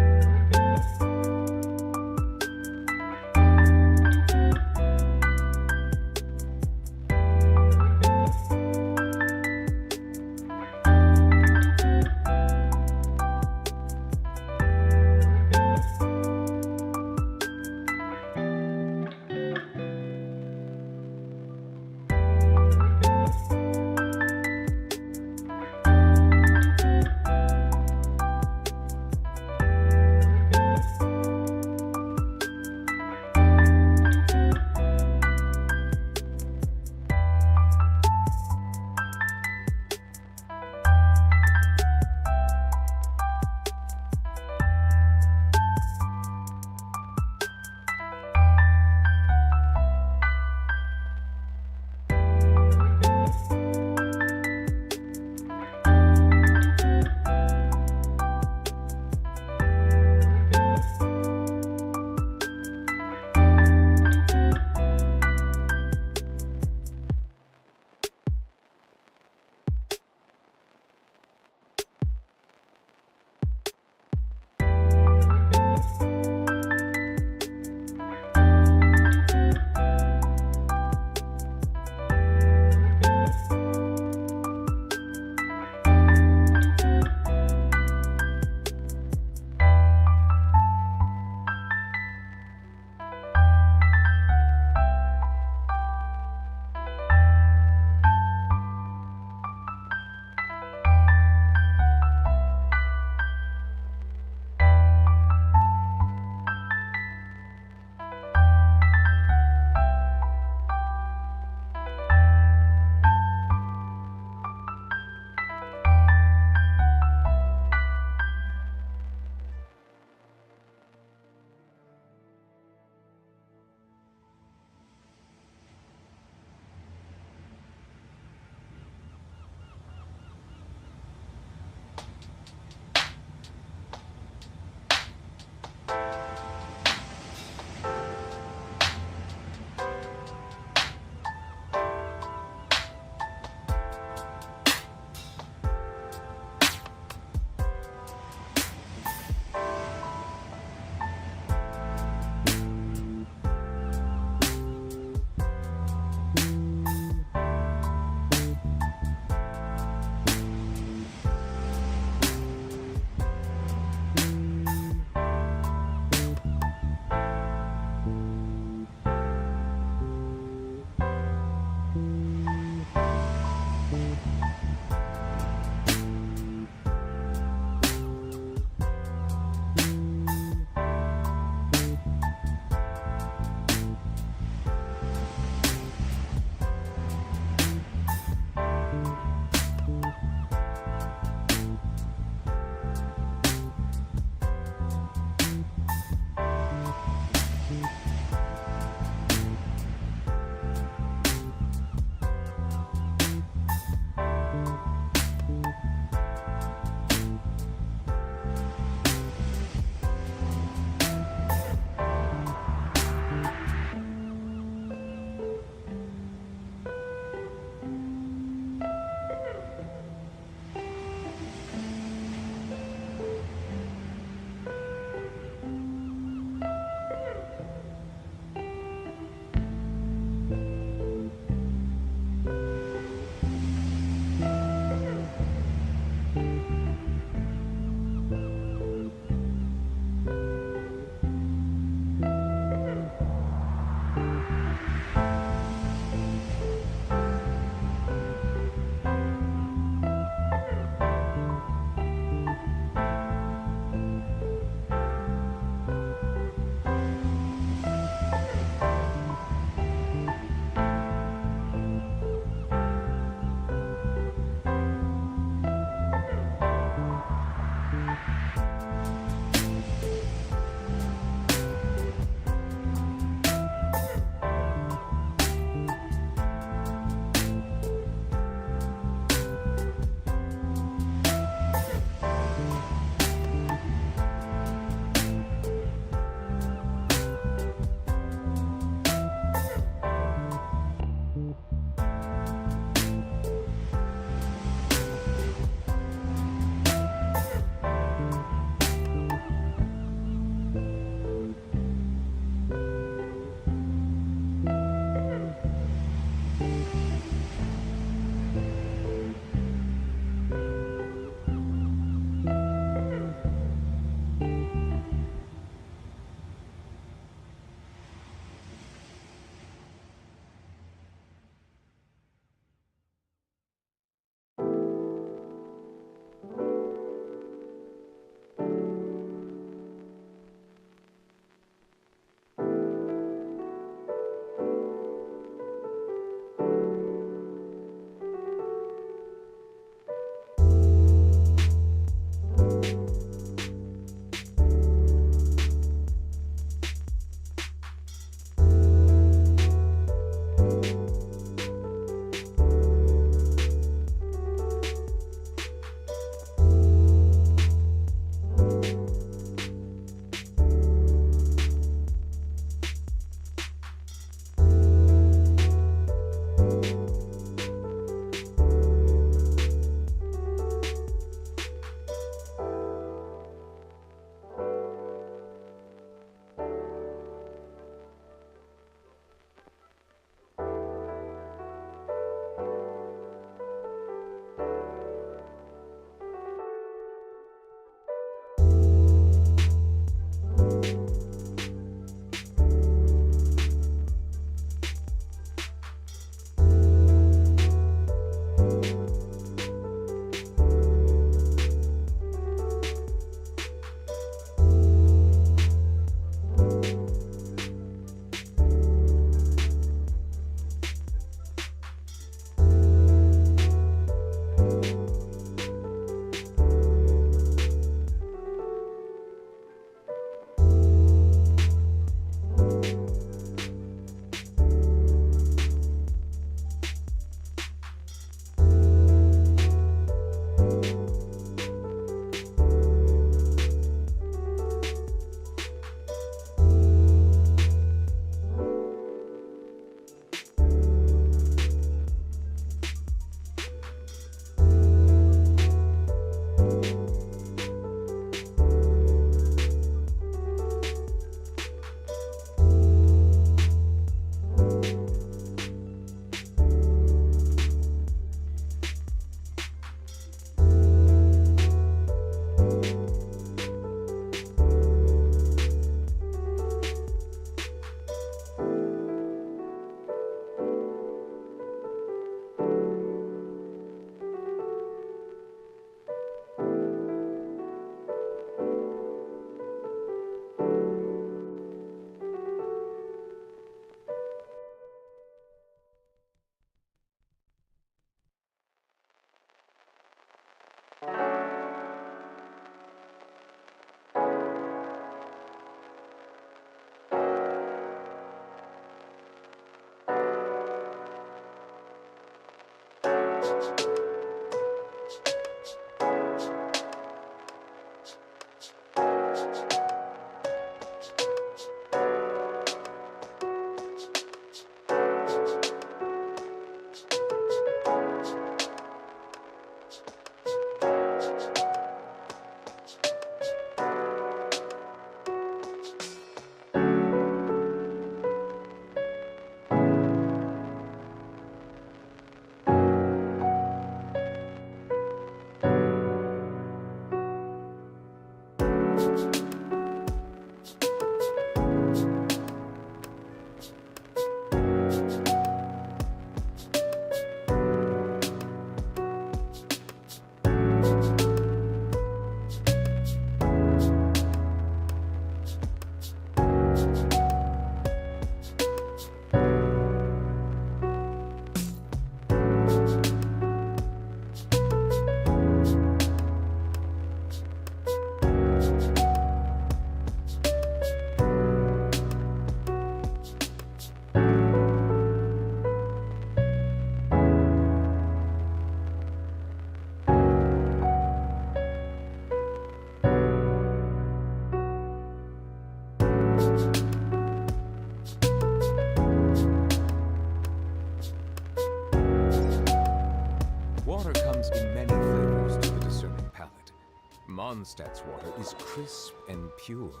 Mondstadt's water is crisp and pure,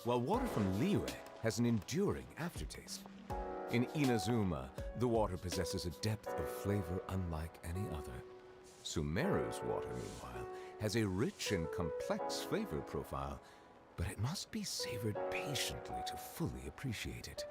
while water from Liyue has an enduring aftertaste. In Inazuma, the water possesses a depth of flavor unlike any other. Sumeru's water, meanwhile, has a rich and complex flavor profile, but it must be savored patiently to fully appreciate it.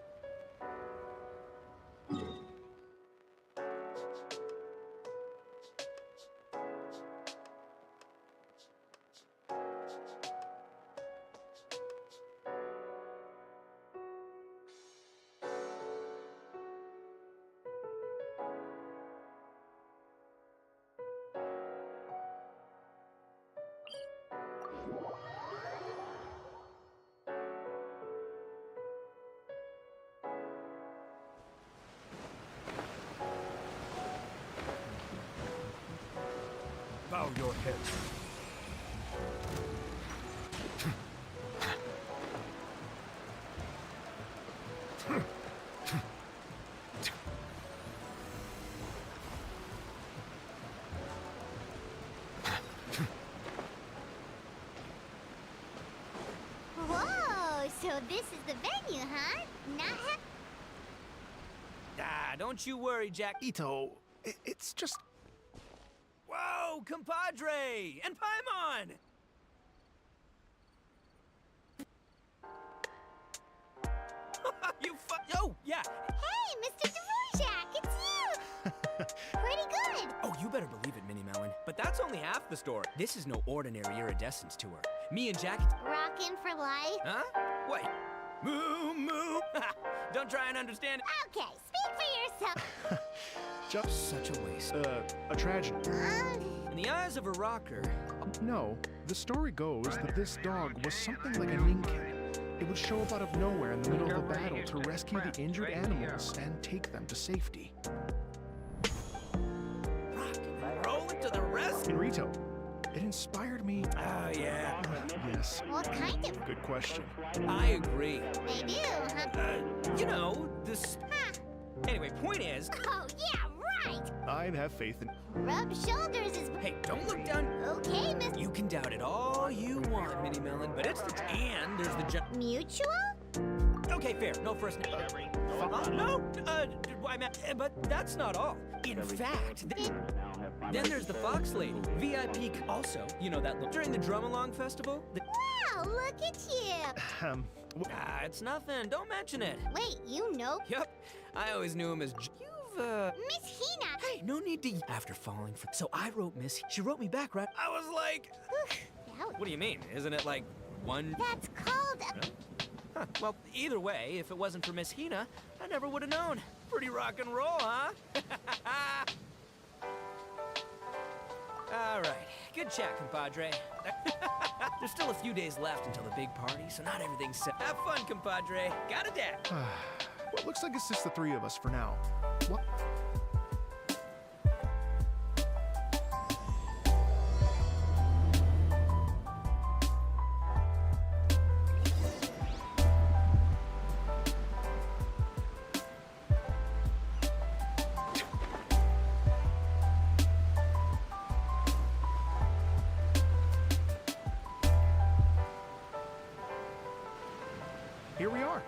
Bow your heads.
Whoa, so this is the venue, huh?
Don't you worry, Jack.
Ito, it's just...
Whoa, compadre! And Paimon! Oh, yeah!
Hey, Mr. Dvorak, it's you! Pretty good!
Oh, you better believe it, Minnie Melon. But that's only half the story. This is no ordinary iridescence tour. Me and Jack...
Rockin' for life?
Huh? Wait. Moo, moo! Don't try and understand.
Okay, speak for yourself.
Just
such a waste.
A tragedy.
In the eyes of a rocker...
No, the story goes that this dog was something like a ninkin. It would show up out of nowhere in the middle of a battle to rescue the injured animals and take them to safety.
Rock and roll into the rescue?
Rito, it inspired me.
Oh, yeah.
Yes.
What kind of?
Good question.
I agree.
They do, huh?
You know, this...
Huh.
Anyway, point is...
Oh, yeah, right!
I'd have faith in...
Rub shoulders is...
Hey, don't look down.
Okay, Miss...
You can doubt it all you want, Minnie Melon, but it's the... And there's the...
Mutual?
Okay, fair. No first name. No, I meant... But that's not all. In fact... Then there's the Fox Lady, VIP also. You know that look. During the Drum-Along Festival...
Wow, look at you!
It's nothing. Don't mention it.
Wait, you know?
Yep. I always knew him as...
Miss Hina!
Hey, no need to... After falling for... So I wrote Miss... She wrote me back, right? I was like... What do you mean? Isn't it like one...
That's called...
Huh. Well, either way, if it wasn't for Miss Hina, I never would have known. Pretty rock and roll, huh? All right. Good chat, compadre. There's still a few days left until the big party, so not everything's set. Have fun, compadre. Got a dad.
Well, it looks like it's just the three of us for now. What? Here we are.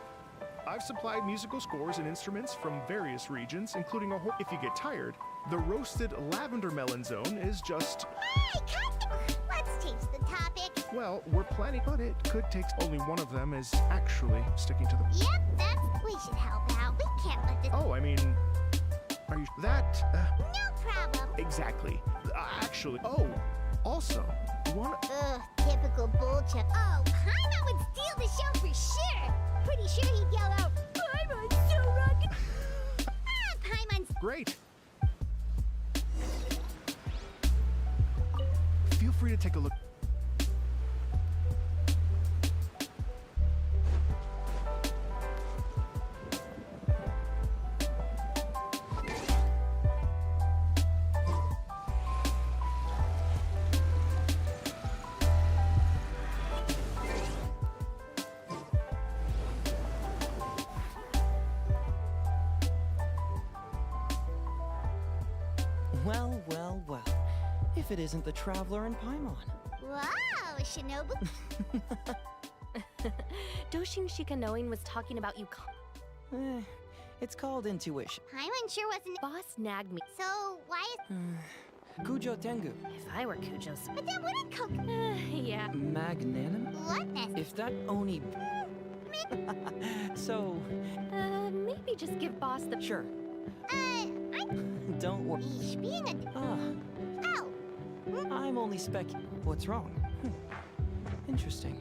I've supplied musical scores and instruments from various regions, including a whole... If you get tired, the roasted lavender melon zone is just...
Hey, let's change the topic.
Well, we're planning, but it could take... Only one of them is actually sticking to the...
Yep, that's... We should help out. We can't let this...
Oh, I mean... Are you... That...
No problem.
Exactly. Actually... Oh, also... One...
Ugh, typical bullshit. Oh, Paimon would steal the show for sure. Pretty sure he'd yell out, Paimon's so rockin'. Paimon's...
Great. Feel free to take a look.
Well, well, well. If it isn't the Traveler and Paimon.
Whoa, Shinobu.
Doshin Shikanoin was talking about you.
It's called intuition.
Paimon sure wasn't.
Boss nagged me.
So why is?
Kujo Tengu.
If I were Kujo's.
But that wouldn't cook.
Yeah.
Magnanimous?
What mess?
If that Oni. So.
Maybe just give Boss the.
Sure.
I'm.
Don't worry.
Eesh, being a. Ow.
I'm only What's wrong? Interesting.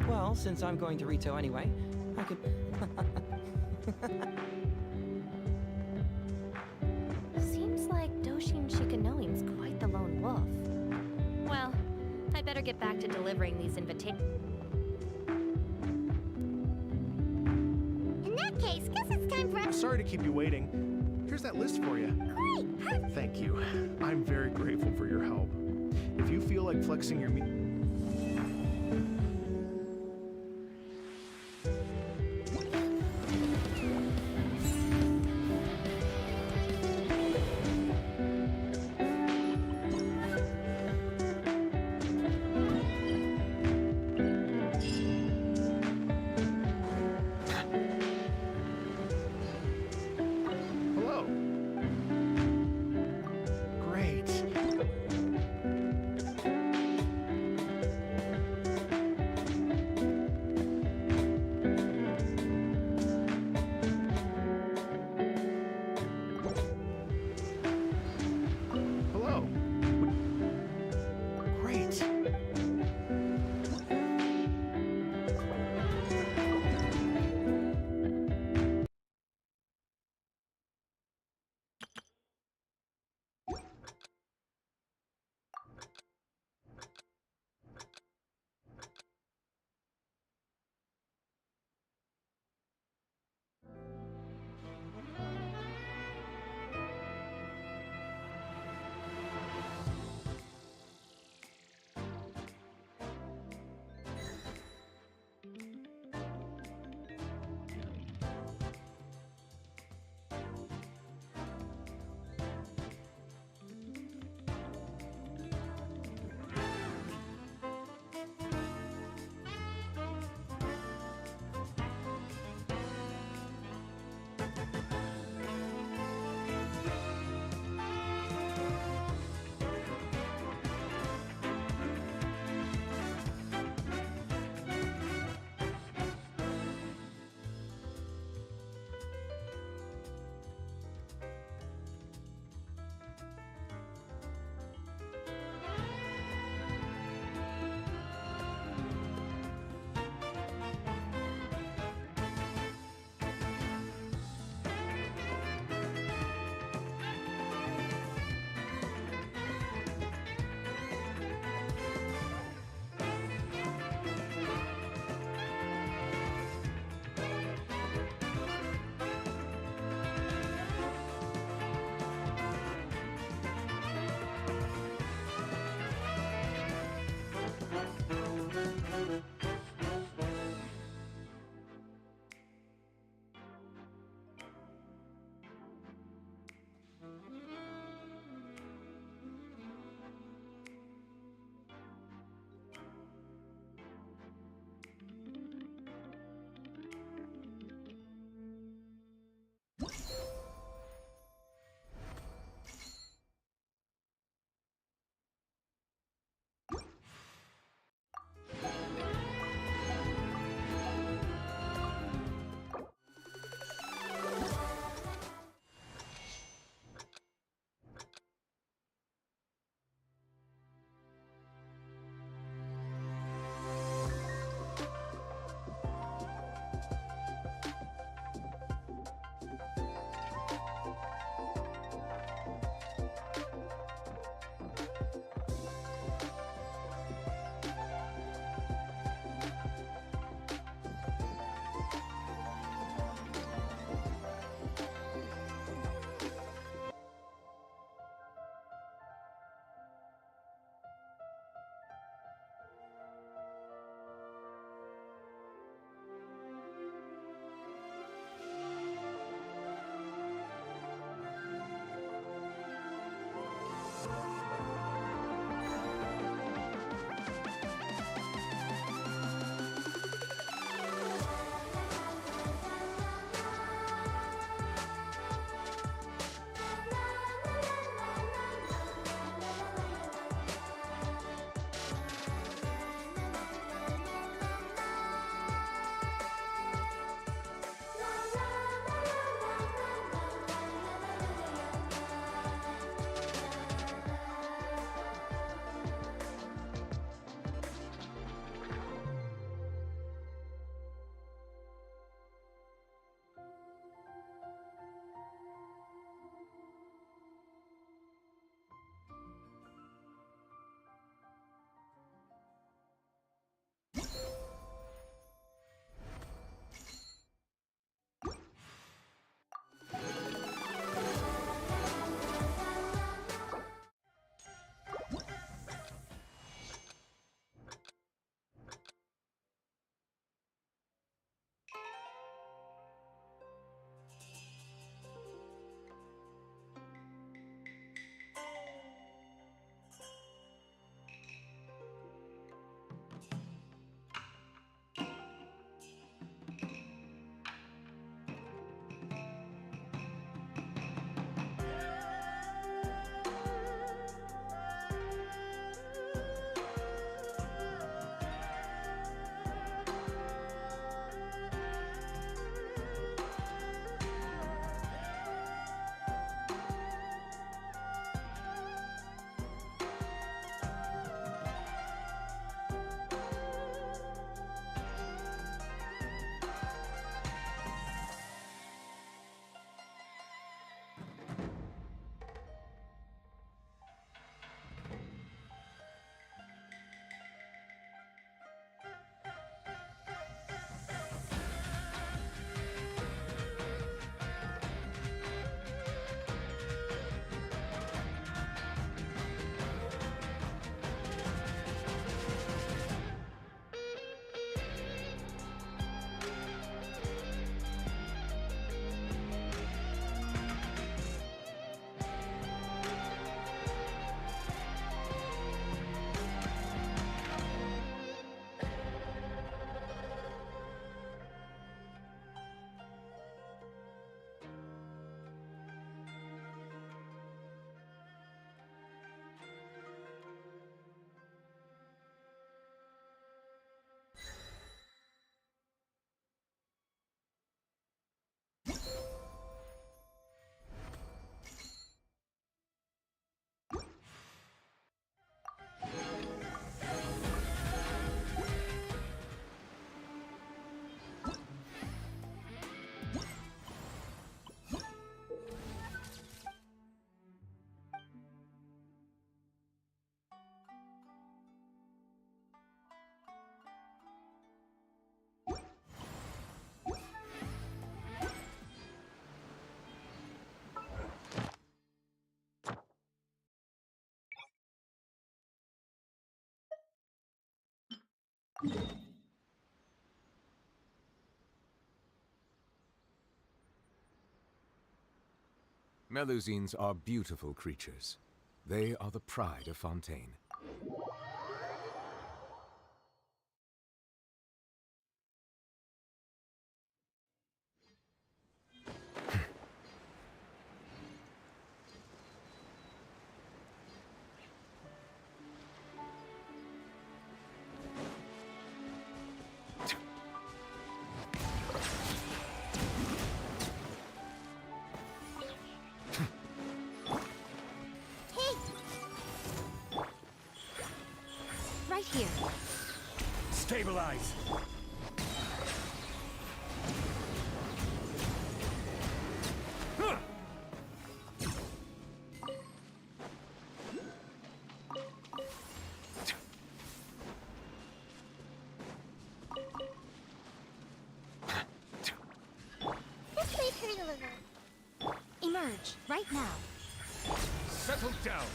Well, since I'm going to Rito anyway, I could.
Seems like Doshin Shikanoin's quite the lone wolf. Well, I better get back to delivering these invitations.
In that case, guess it's time for.
Sorry to keep you waiting. Here's that list for you.
Great. Perfect.
Thank you. I'm very grateful for your help. If you feel like flexing your Hello. Great.
Melusines are beautiful creatures. They are the pride of Fontaine.
Right here.
Stabilize!
This way, pretty little.
Emerge, right now.
Settle down!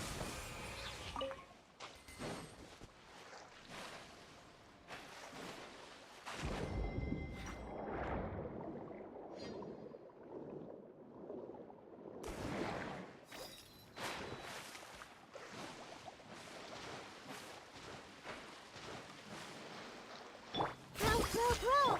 Bro!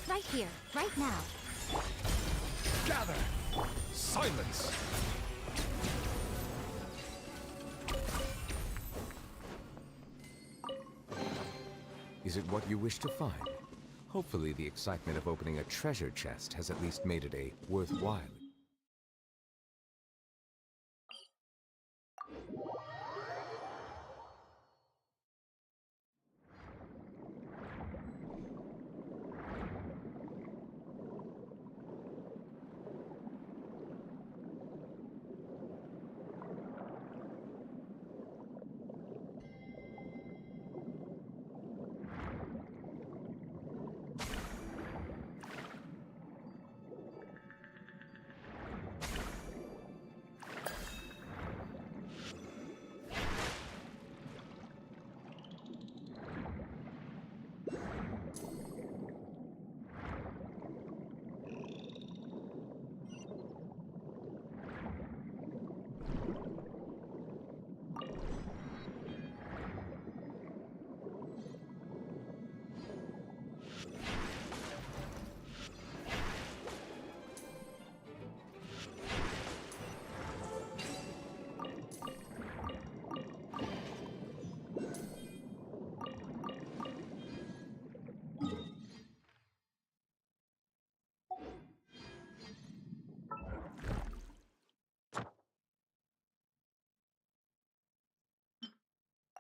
Right here, right now.
Gather! Silence!
Is it what you wish to find? Hopefully the excitement of opening a treasure chest has at least made it a worthwhile.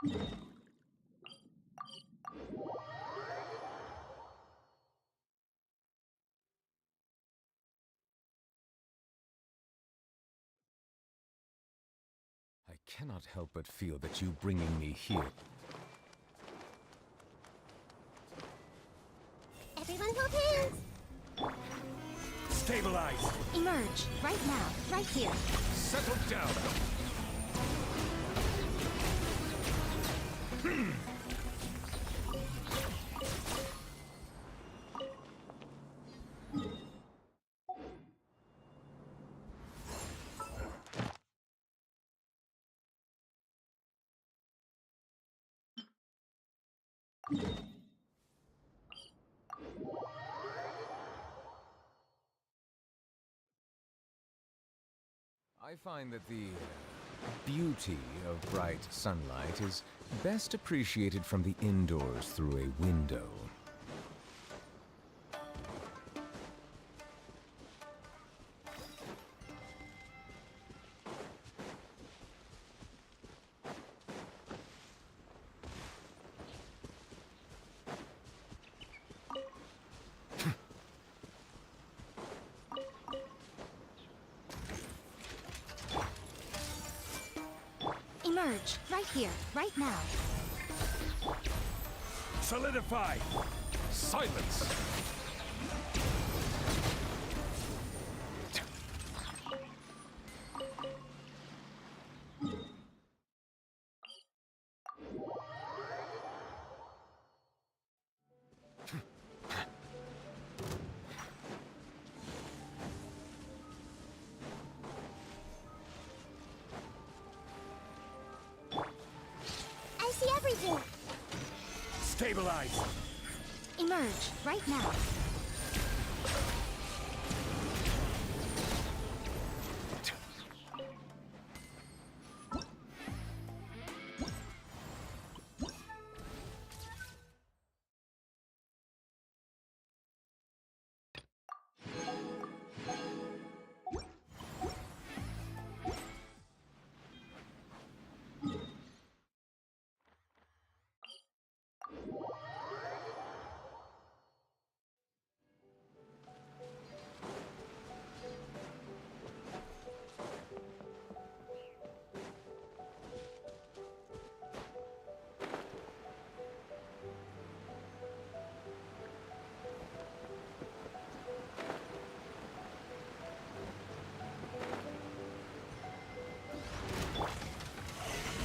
I cannot help but feel that you bringing me here.
Everyone hold hands!
Stabilize!
Emerge, right now, right here.
Settle down!
I find that the beauty of bright sunlight is best appreciated from the indoors through a window.
Emerge, right here, right now.
Solidify! Silence!
I see everything!
Stabilize!
Emerge, right now.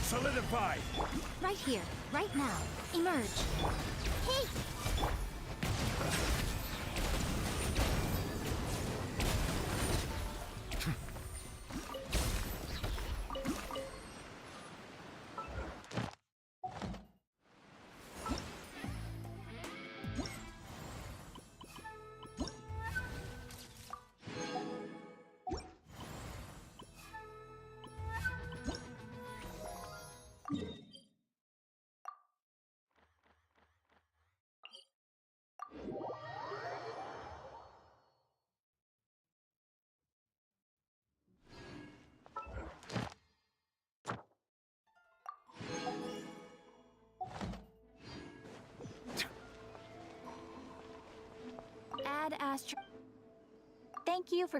Solidify!
Right here, right now. Emerge. Hey!
Ad Astra. Thank you for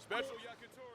Special yakitori.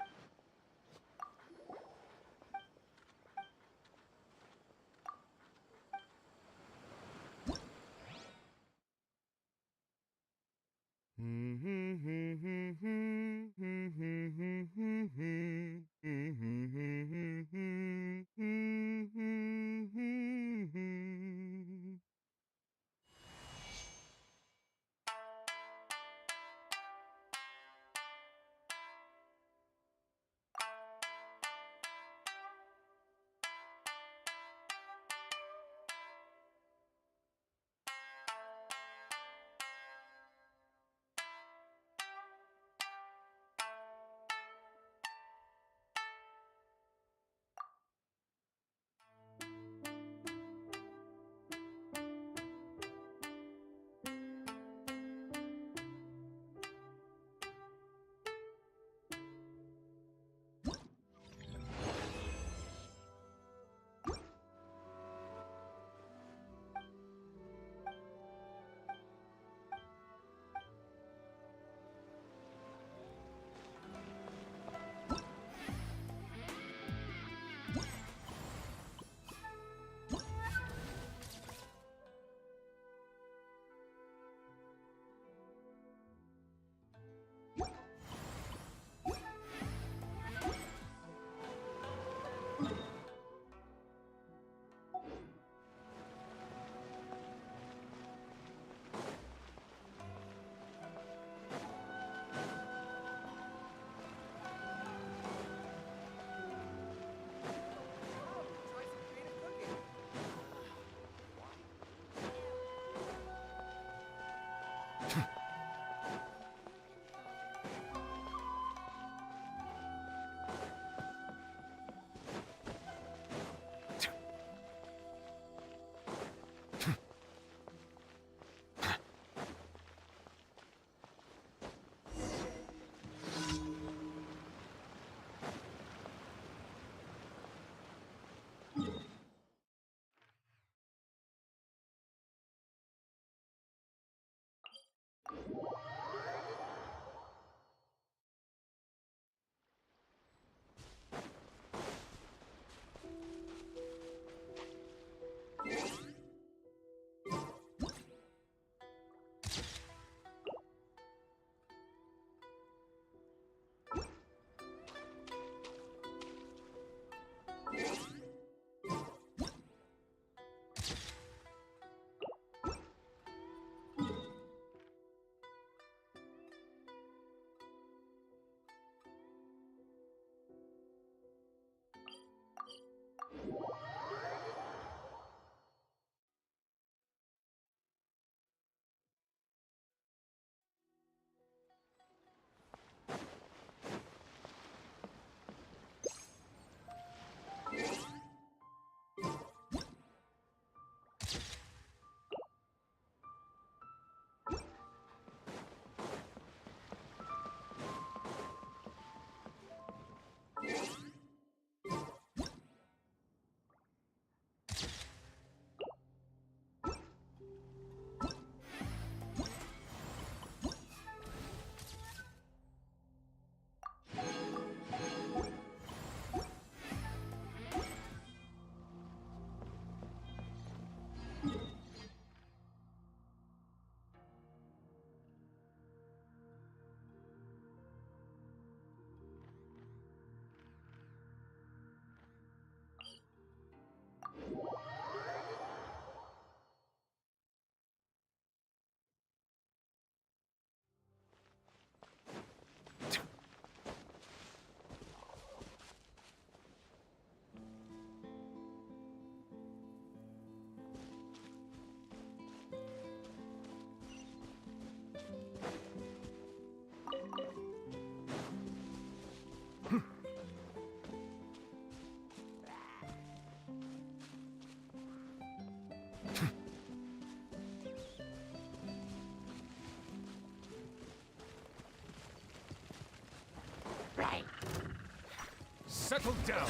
Settle down!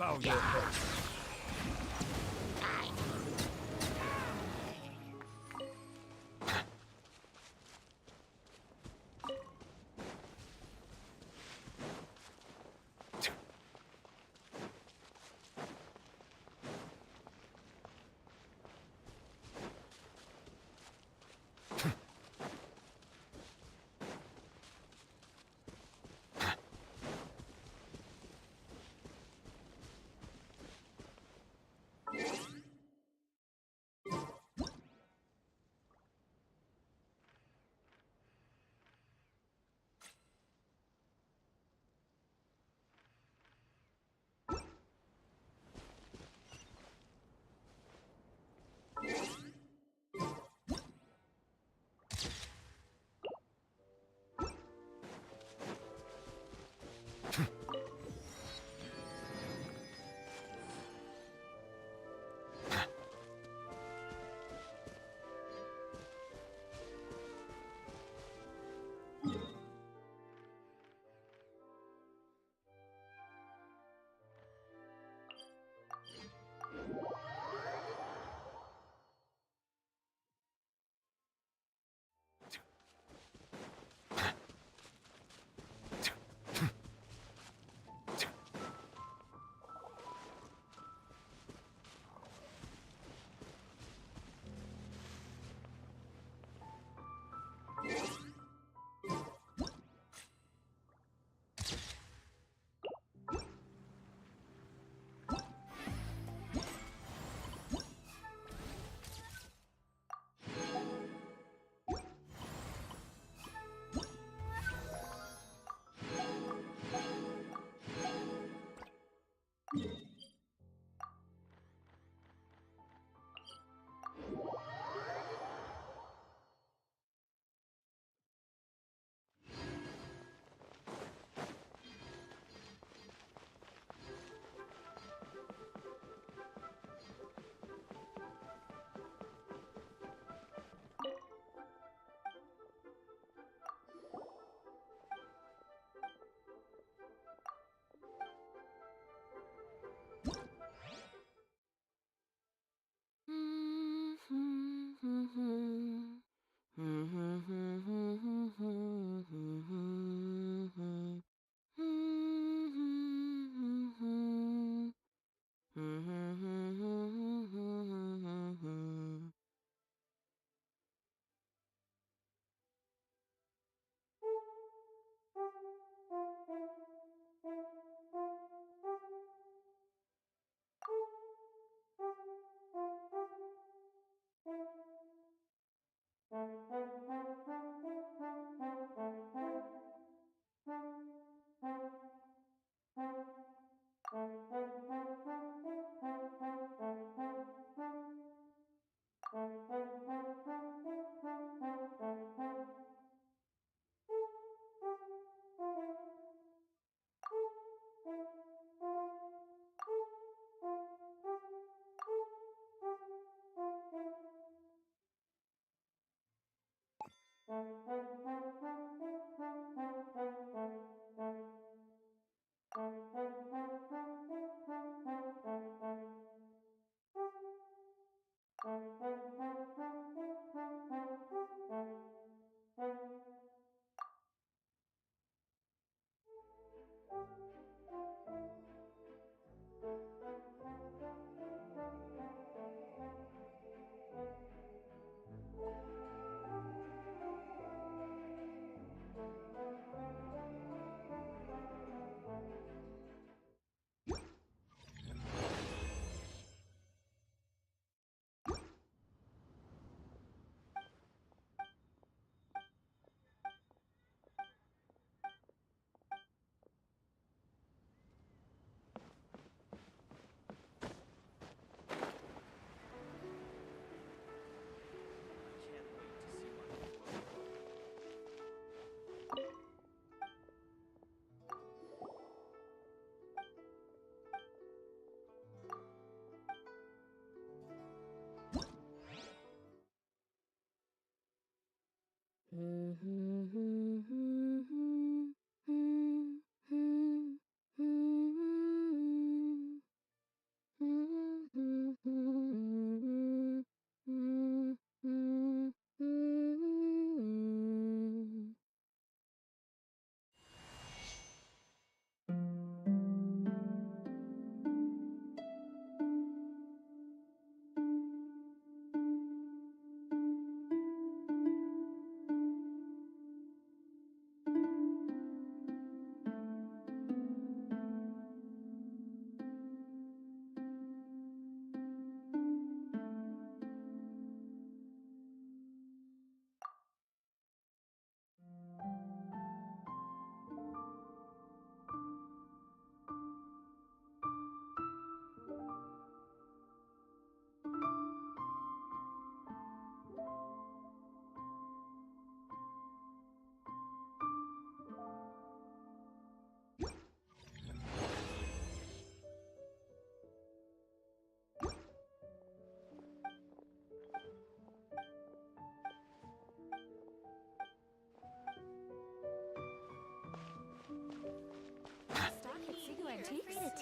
how you're hurt.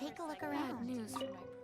take a look
Bad
around.
news for my purse.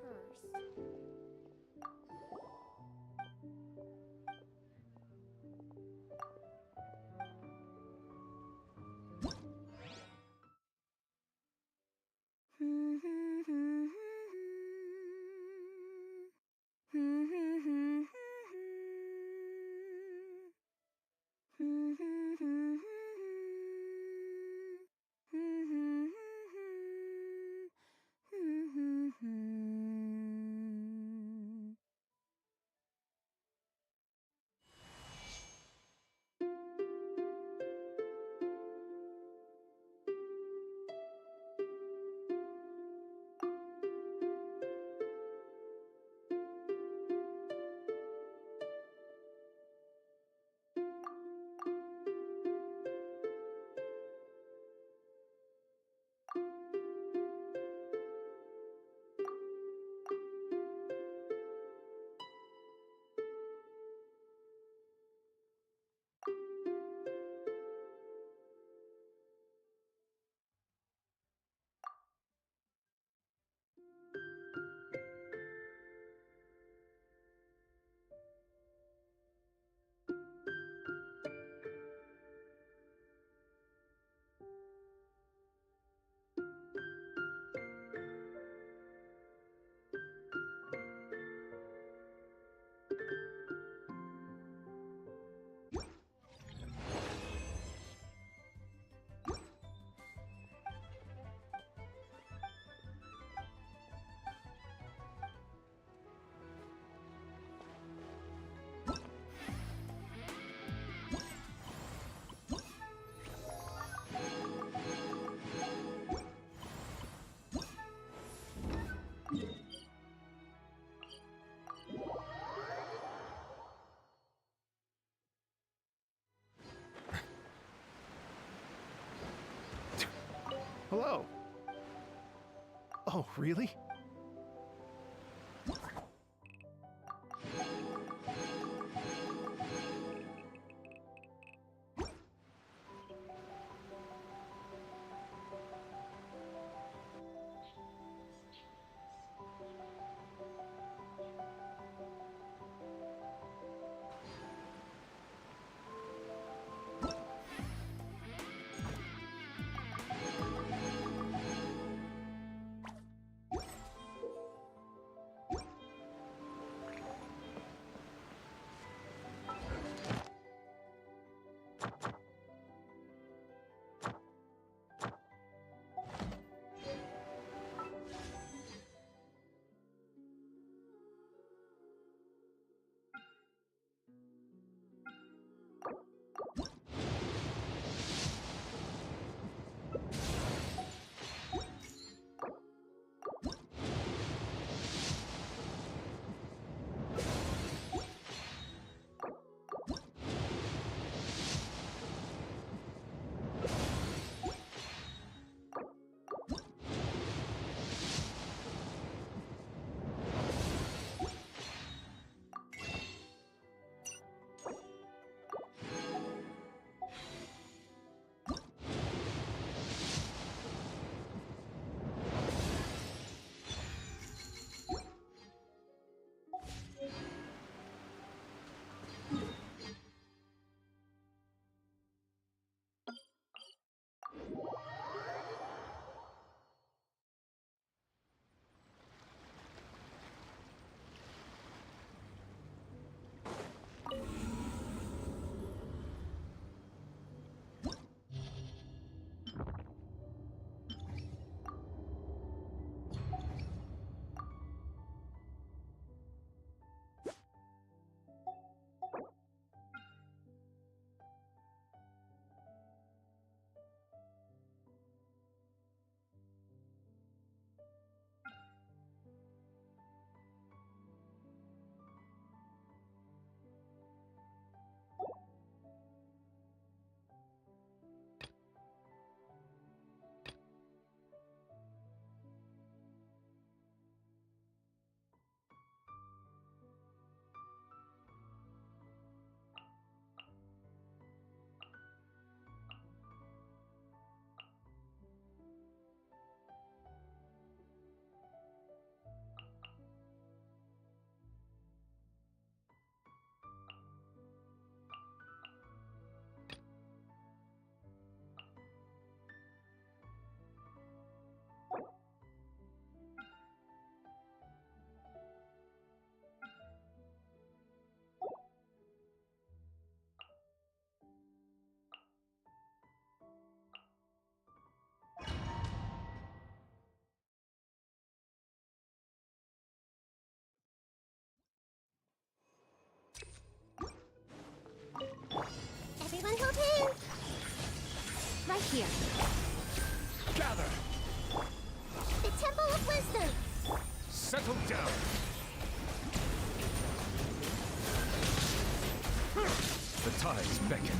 Hello. Oh, really?
right here.
Gather!
The Temple of Wisdom!
Settle down! The tides beckon.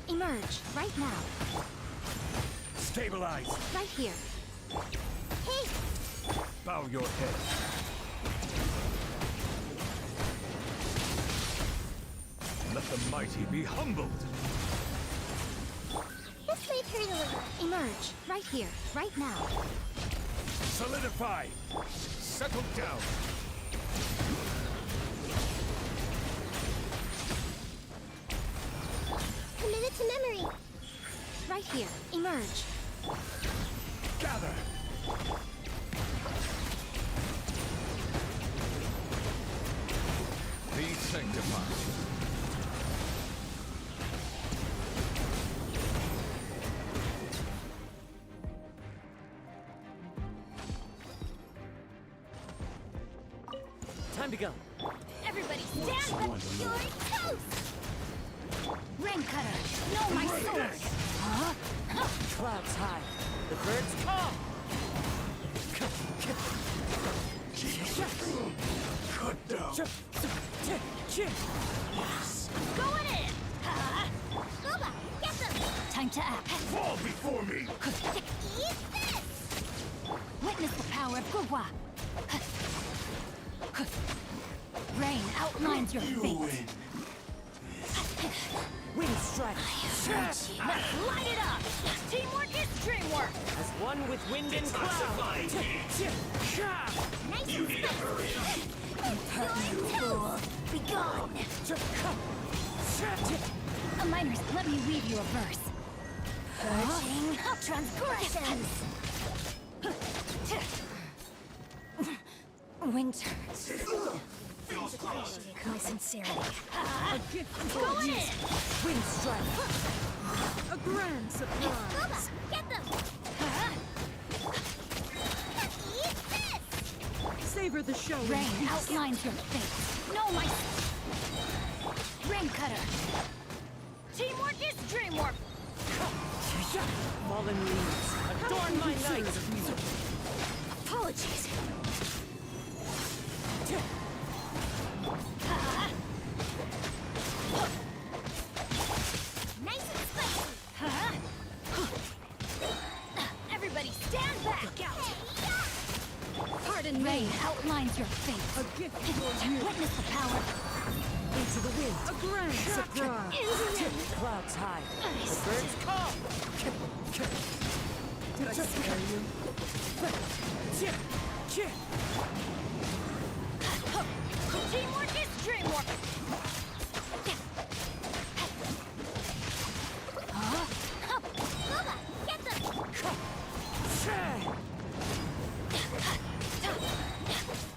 Emerge, right now.
Stabilize!
Right here. Hey!
Bow your head. Let the mighty be humbled!
This may turn a little. Emerge, right here, right now.
Solidify! Settle down!
Committed to memory. Right here, emerge.
Gather! Be sanctified.
Time to go.
Everybody stand up! You're toast! Rain cutter, know my sword! Huh?
Clouds high. The birds come.
Cut down!
Going in! Boba, get them! Time to act.
Fall before me!
Eat this! Witness the power of Gurwa. Rain outlines your fate.
Wind strike.
Let's light it up! Teamwork is dreamwork!
As one with wind and cloud.
Nice and spicy! You fool! Be gone! Miners, let me weave you a verse. Purging transgressions! Winter. My sincerity.
A gift for
Go
you.
in!
Wind strike. A grand surprise.
Bubba, get them! Eat this!
Savor the show.
Rain outlines your fate. Know my... Rain cutter. Teamwork is dreamwork.
Fallen leaves. Adorn my night.
Apologies. Nice and spicy. Everybody stand back out. Pardon me. Rain outlines your fate.
A gift for you.
Witness the power.
Into the wind. A grand surprise. Clouds high. The birds come. Did I scare you?
Teamwork is dreamwork. Bubba, get them.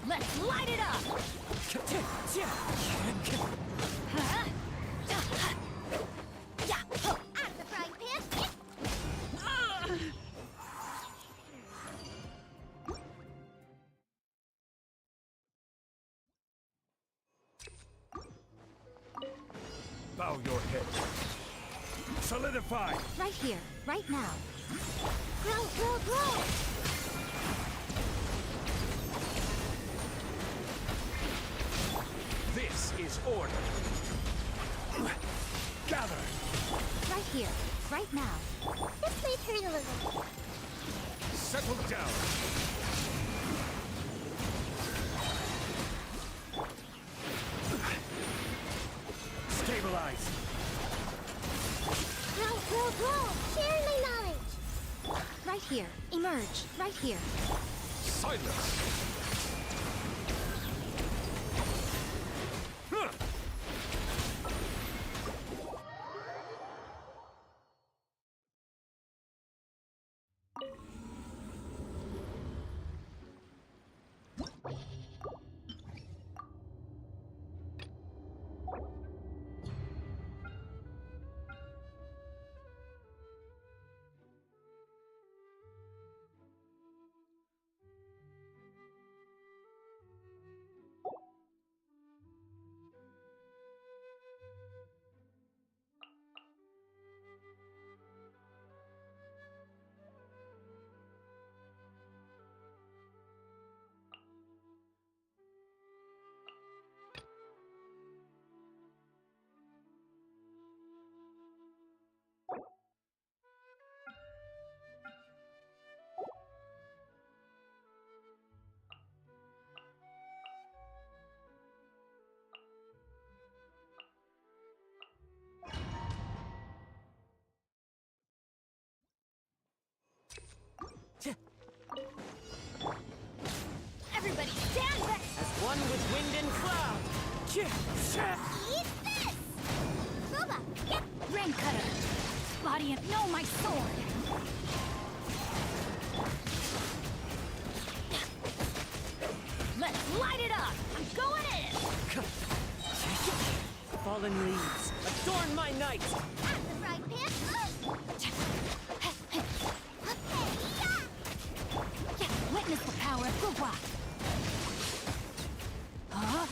Let's light it up. Yeah, out of the frying pan.
Bow your head. Solidify!
Right here, right now. Grow, grow, grow!
This is order. Gather!
Right here, right now. This may turn a little.
Settle down! Stabilize!
Grow, grow, grow! Share my knowledge! Right here, emerge, right here.
Silence!
one with wind and cloud.
Eat this! Boba, get
Rain Cutter! Body and no, my sword! Let's light it up! I'm going in!
Fallen leaves, adorn my night.
at the right pants.
Yeah, witness the power of Gugwa! Huh?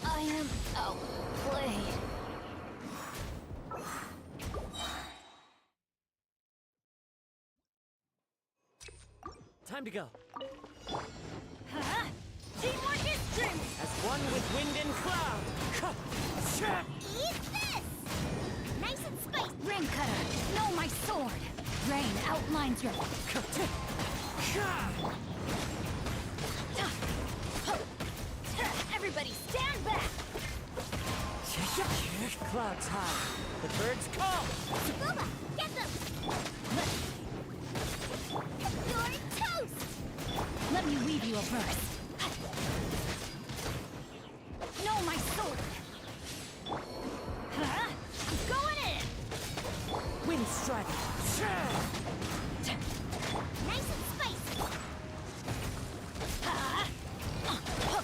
I am outplayed.
Time to go.
Huh? Teamwork is strength!
As one with wind and cloud.
Eat this! Nice and spicy.
Rain Cutter! No, my sword! Rain outlines your... Everybody stand back!
Clouds high. The birds call.
Boba, get them! You're toast!
Let me weave you a verse. No, my sword! Huh? I'm going in!
Wind strike.
Nice and spicy.
Huh? Huh?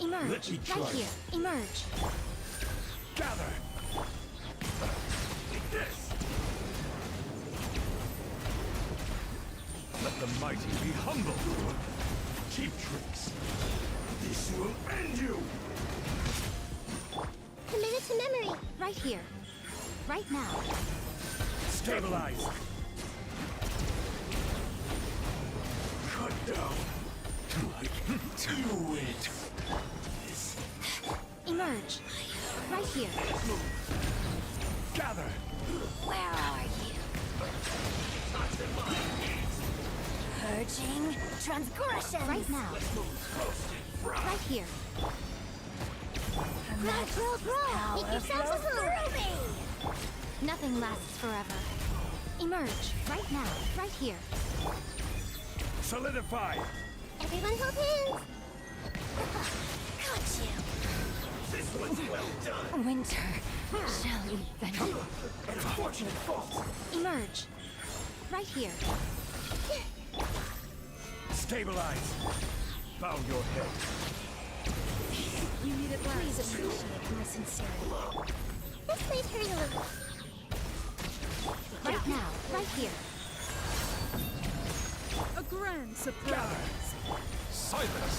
Let
Emerge.
me
Right
try.
here. Emerge.
Gather! Take this! Let the mighty be humble! Cheap tricks! This will end you!
Commit it to memory.
Right here. Right now.
Stabilize! Cut down! I can do it!
Emerge. Right here.
Gather!
Where are you? Purging transgression. Right now. Right here.
Grow! Make yourselves a
through me! Nothing lasts forever. Emerge. Right now. Right here.
Solidify!
Everyone hold hands!
Got you.
This one's well done!
Winter shall eat venom.
An unfortunate fault!
Emerge. Right here.
Stabilize! Bow your head.
You need it. Please appreciate my sincerity.
This might hurt a little.
Right now. Right here.
A grand surprise.
Silence!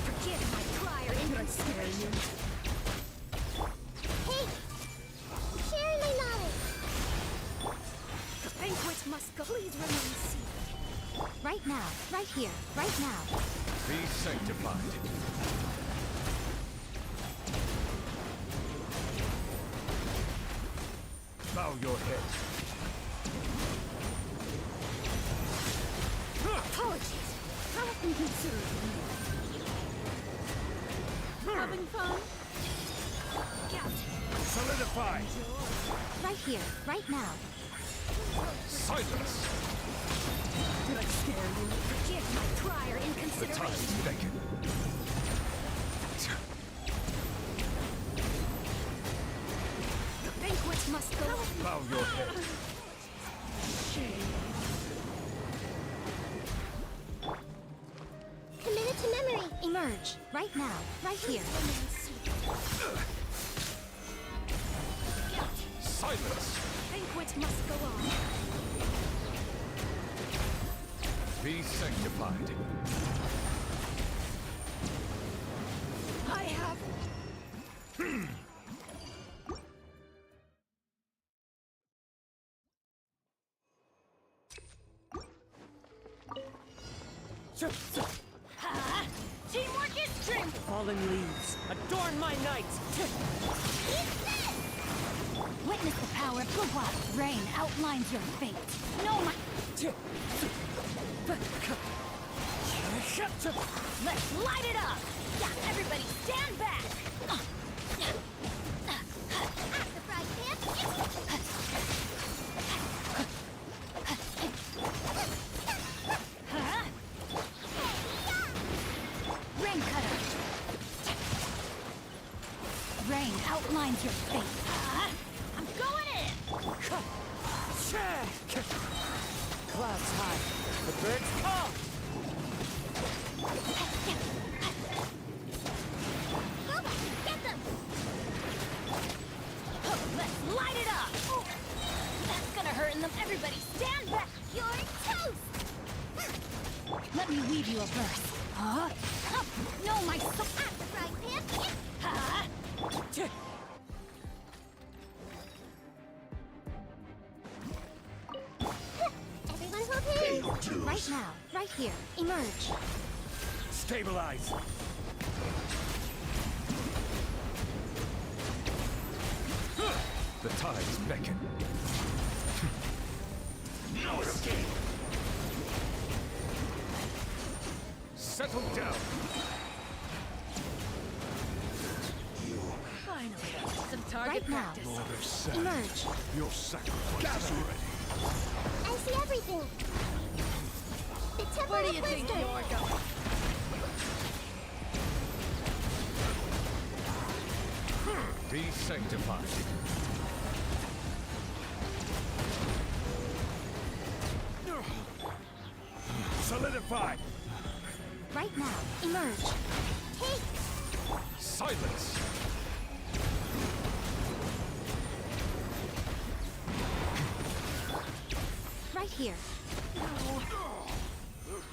Forget my prior ignorance.
Hey! Sharing my knowledge!
The banquet must go. Please remain seated. Right now. Right here. Right now.
Be sanctified.
Bow your head.
Apologies. How often considered me? Having fun? Count.
Solidify!
Right here. Right now.
Silence!
Did I scare you? Forgive my prior
The
inconsideration.
time is vacant.
The banquet must go.
Bow your head.
Commit it to memory.
Emerge. Right now. Right here.
Silence!
Banquet must go on.
Be sanctified.
I have. Ha! Teamwork is strength!
Fallen leaves, adorn my night.
Witness the power of Gugwa. Rain outlines your fate. No, my... Let's
light it up! Yeah, everybody stand back!
The fried pan.
Rain cutter. Rain outlines your face.
I'm going in!
Clouds high, the birds come!
Boba, get them!
Oh, let's light it up! Oh, that's gonna hurt them. Everybody stand back!
You're toast!
Let me weave you a verse. Huh? No, my soul.
The fried pan. Everyone hold hands.
Right now, right here. Emerge.
Stabilize.
The tides beckon.
No escape.
Settle down.
Finally, some target
Right now.
practice.
Lord of Sand.
Emerge.
Your sacrifice is ready.
I see everything. The temple
Where do
of
you think
wisdom.
you're going?
Be sanctified.
Solidify.
Right now. Emerge.
Take.
Silence.
Right here.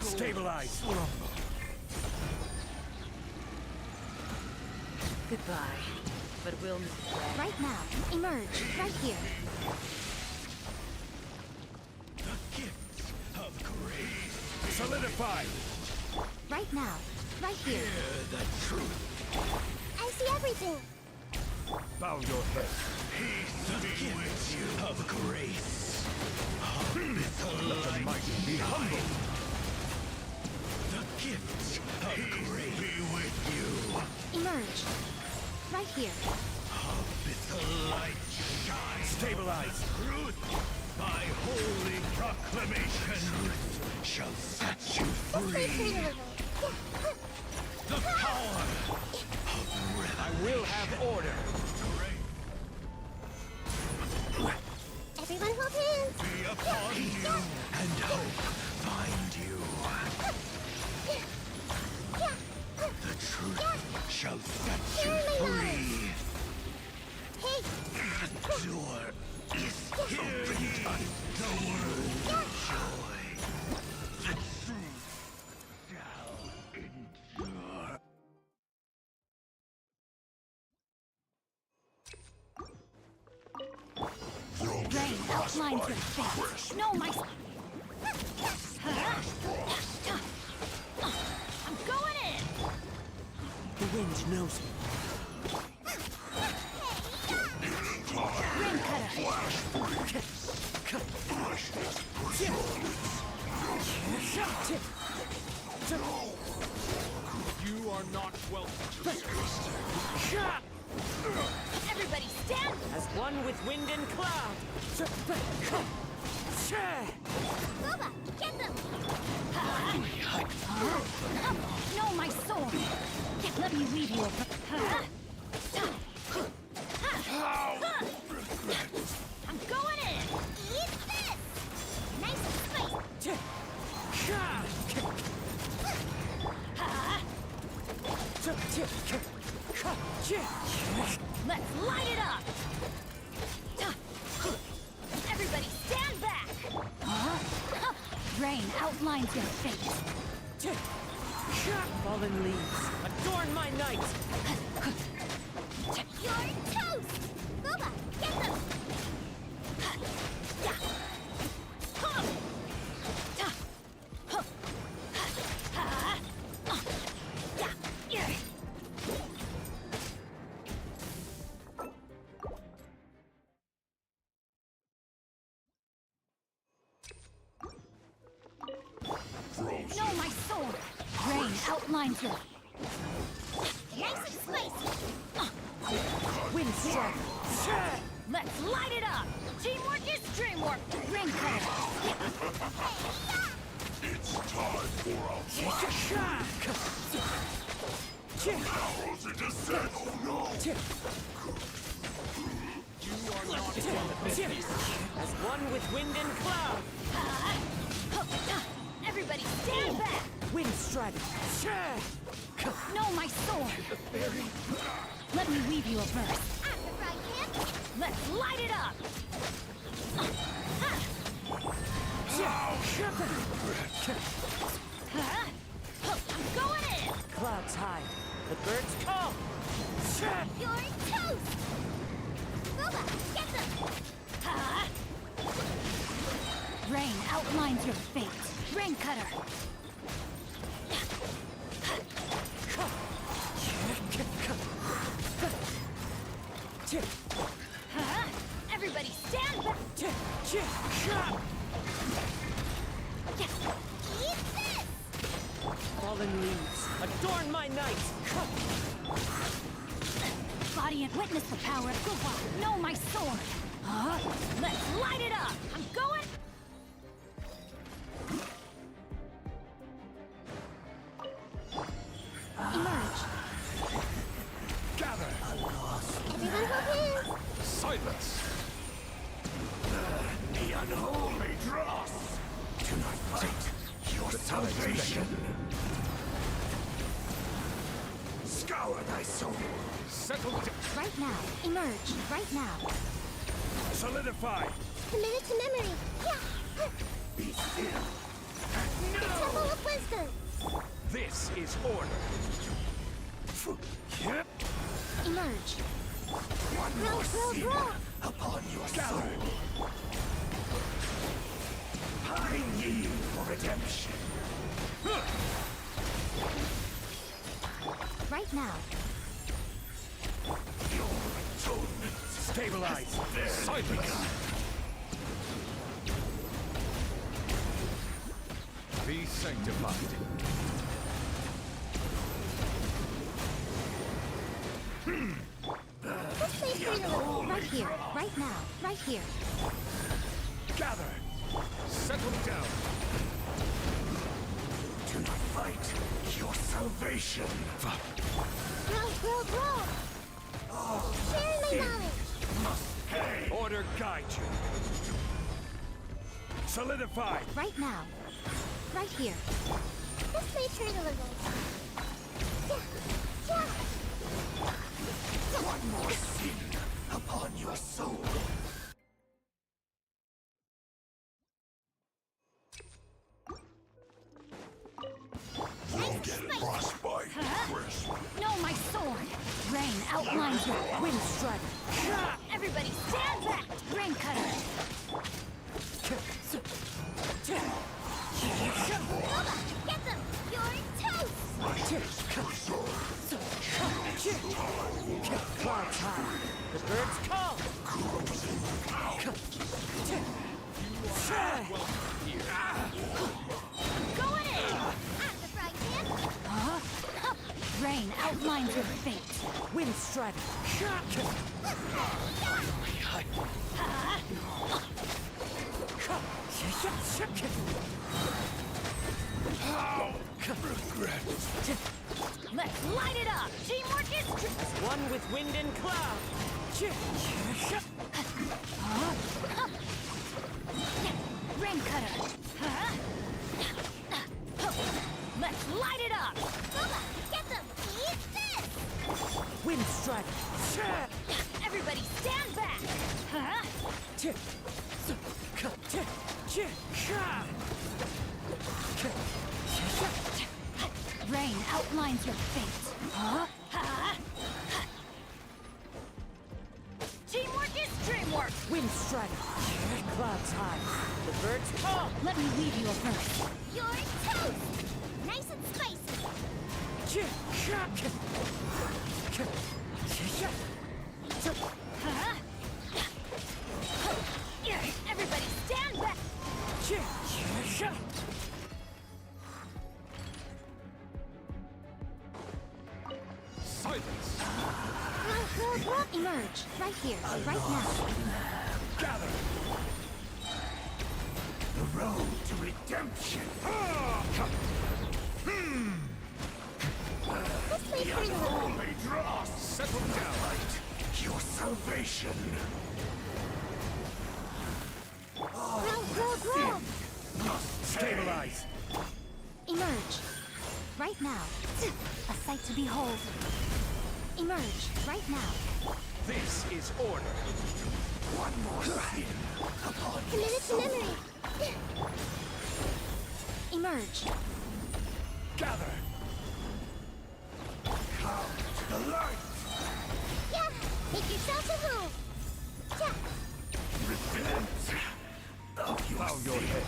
Stabilize.
Goodbye. But we'll meet again.
Right now. Emerge. Right here.
The gift of grace. Solidify.
Right now. Right here.
Hear the truth.
I see everything.
Bow your head.
Peace be with you of grace.
Let the mighty be humble.
The gift of grace be with you.
Emerge. Right here.
The light shines. Stabilize. Truth, by holy proclamation, shall set you free. The power of rhythm. I will have order.
Everyone hold hands.
Be upon you, and hope find you. The truth shall set you free.
Hey.
The door is open. The word of joy. The truth shall endure.
Rain outlines your face. No, my...
I'm going in!
The wind knows me.
Rain cutter.
You are not welcome to
Everybody stand!
As one with wind and cloud.
Boba, get them.
No, my sword. Let me weave you a...
I'm going in!
Eat this. Nice and spicy.
Let's light it up! Everybody stand back!
Rain outlines your face.
Fallen leaves, adorn my night.
You're toast. Boba, get them.
No, my sword. Rain outlines your... Nice and spicy.
Wind strike. Let's light it up. Teamwork is dreamwork. Ring cutter.
It's time for a flash! Arrows in descent! Oh no!
You are not as one with wind and cloud.
Everybody stand back.
Wind strike.
No, my sword. Let me weave you a verse. Let's light it up. I'm going in.
Clouds high. The birds call.
You're toast! Boba, get them!
Rain outlines your fate. Rain cutter. Everybody stand back.
Eat this!
Fallen leaves, adorn my night!
Body and witness the power of Gufa. Know my sword. Let's light it up. I'm going.
Emerge.
Gather!
Everyone hold hands!
Silence! The unholy dross! Do not fight your salvation! Scour thy soul! Settle down!
Right now. Emerge. Right now.
Solidify!
Commit it to memory. Yeah.
Be still!
The Temple of Wisdom.
This is order!
Emerge.
One more sin
roll.
upon your soul! Pine ye for redemption!
Right now.
Your atonement! Stabilize! Silence! Be sanctified!
This place for your little. Right here. Right now. Right here.
Gather! Settle down! Do not fight your salvation!
Grow. Share my knowledge.
Must pay! Order guide you! Solidify!
Right now. Right here. This may turn a little.
One more sin upon your soul! You'll get frostbite, crisp!
Know my sword. Rain outlines your wind strike. Everybody stand back. Rain cutter.
Boba, get them! You're toast!
Clouds high. The birds call.
Going in.
At the frying pan.
Rain outlines your fate.
Wind strike.
Regret!
Let's light it up. Teamwork is
One with wind and cloud.
Rain cutter. Let's light it up.
Boba, get them! Eat this!
Wind strike.
Everybody stand back. Rain outlines your fate. Teamwork is dreamwork.
Wind strike. Clouds high. The birds call.
Let me leave you a verse.
You're toast! Nice and spicy.
Everybody stand back.
silence!
Emerge, right here, right now.
Gather! The road to redemption! The unholy dross!
Settle down!
Your salvation!
Grow!
Must
Stabilize!
Emerge, right now. A sight to behold. Emerge, right now.
This is order. One more sin upon
Commit to memory.
Emerge.
Gather! Come to the light!
Yeah, make yourself at home. Yeah.
Repent of your
Bow your
sin.
head.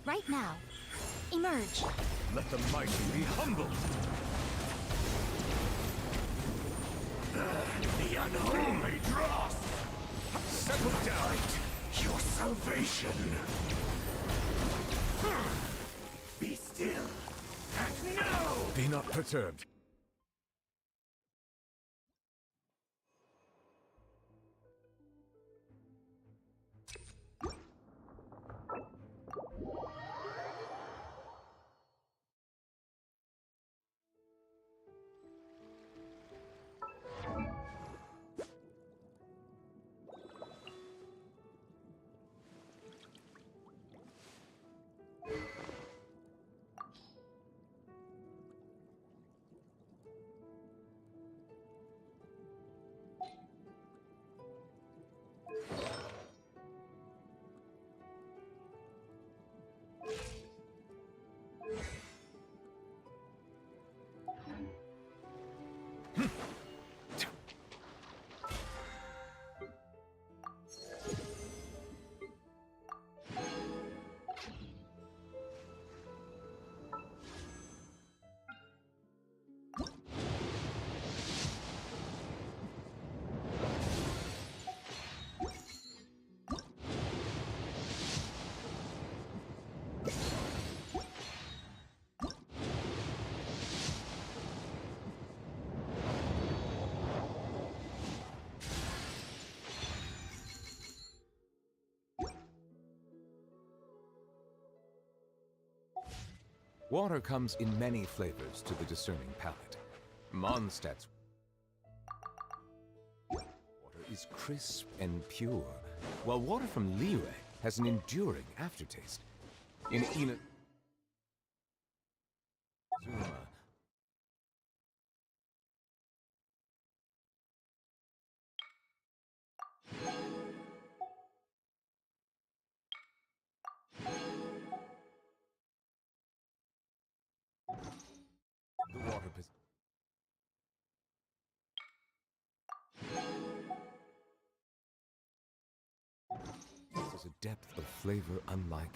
Right now. Emerge.
Let the mighty be humbled!
The unholy dross!
Settle down!
Your salvation! Be still and know!
Be not perturbed. Water comes in many flavors to the discerning palate. Mondstadt's water is crisp and pure, while water from Liyue has an enduring aftertaste. In Ina... Zuma... The water possesses a depth of flavor unlike...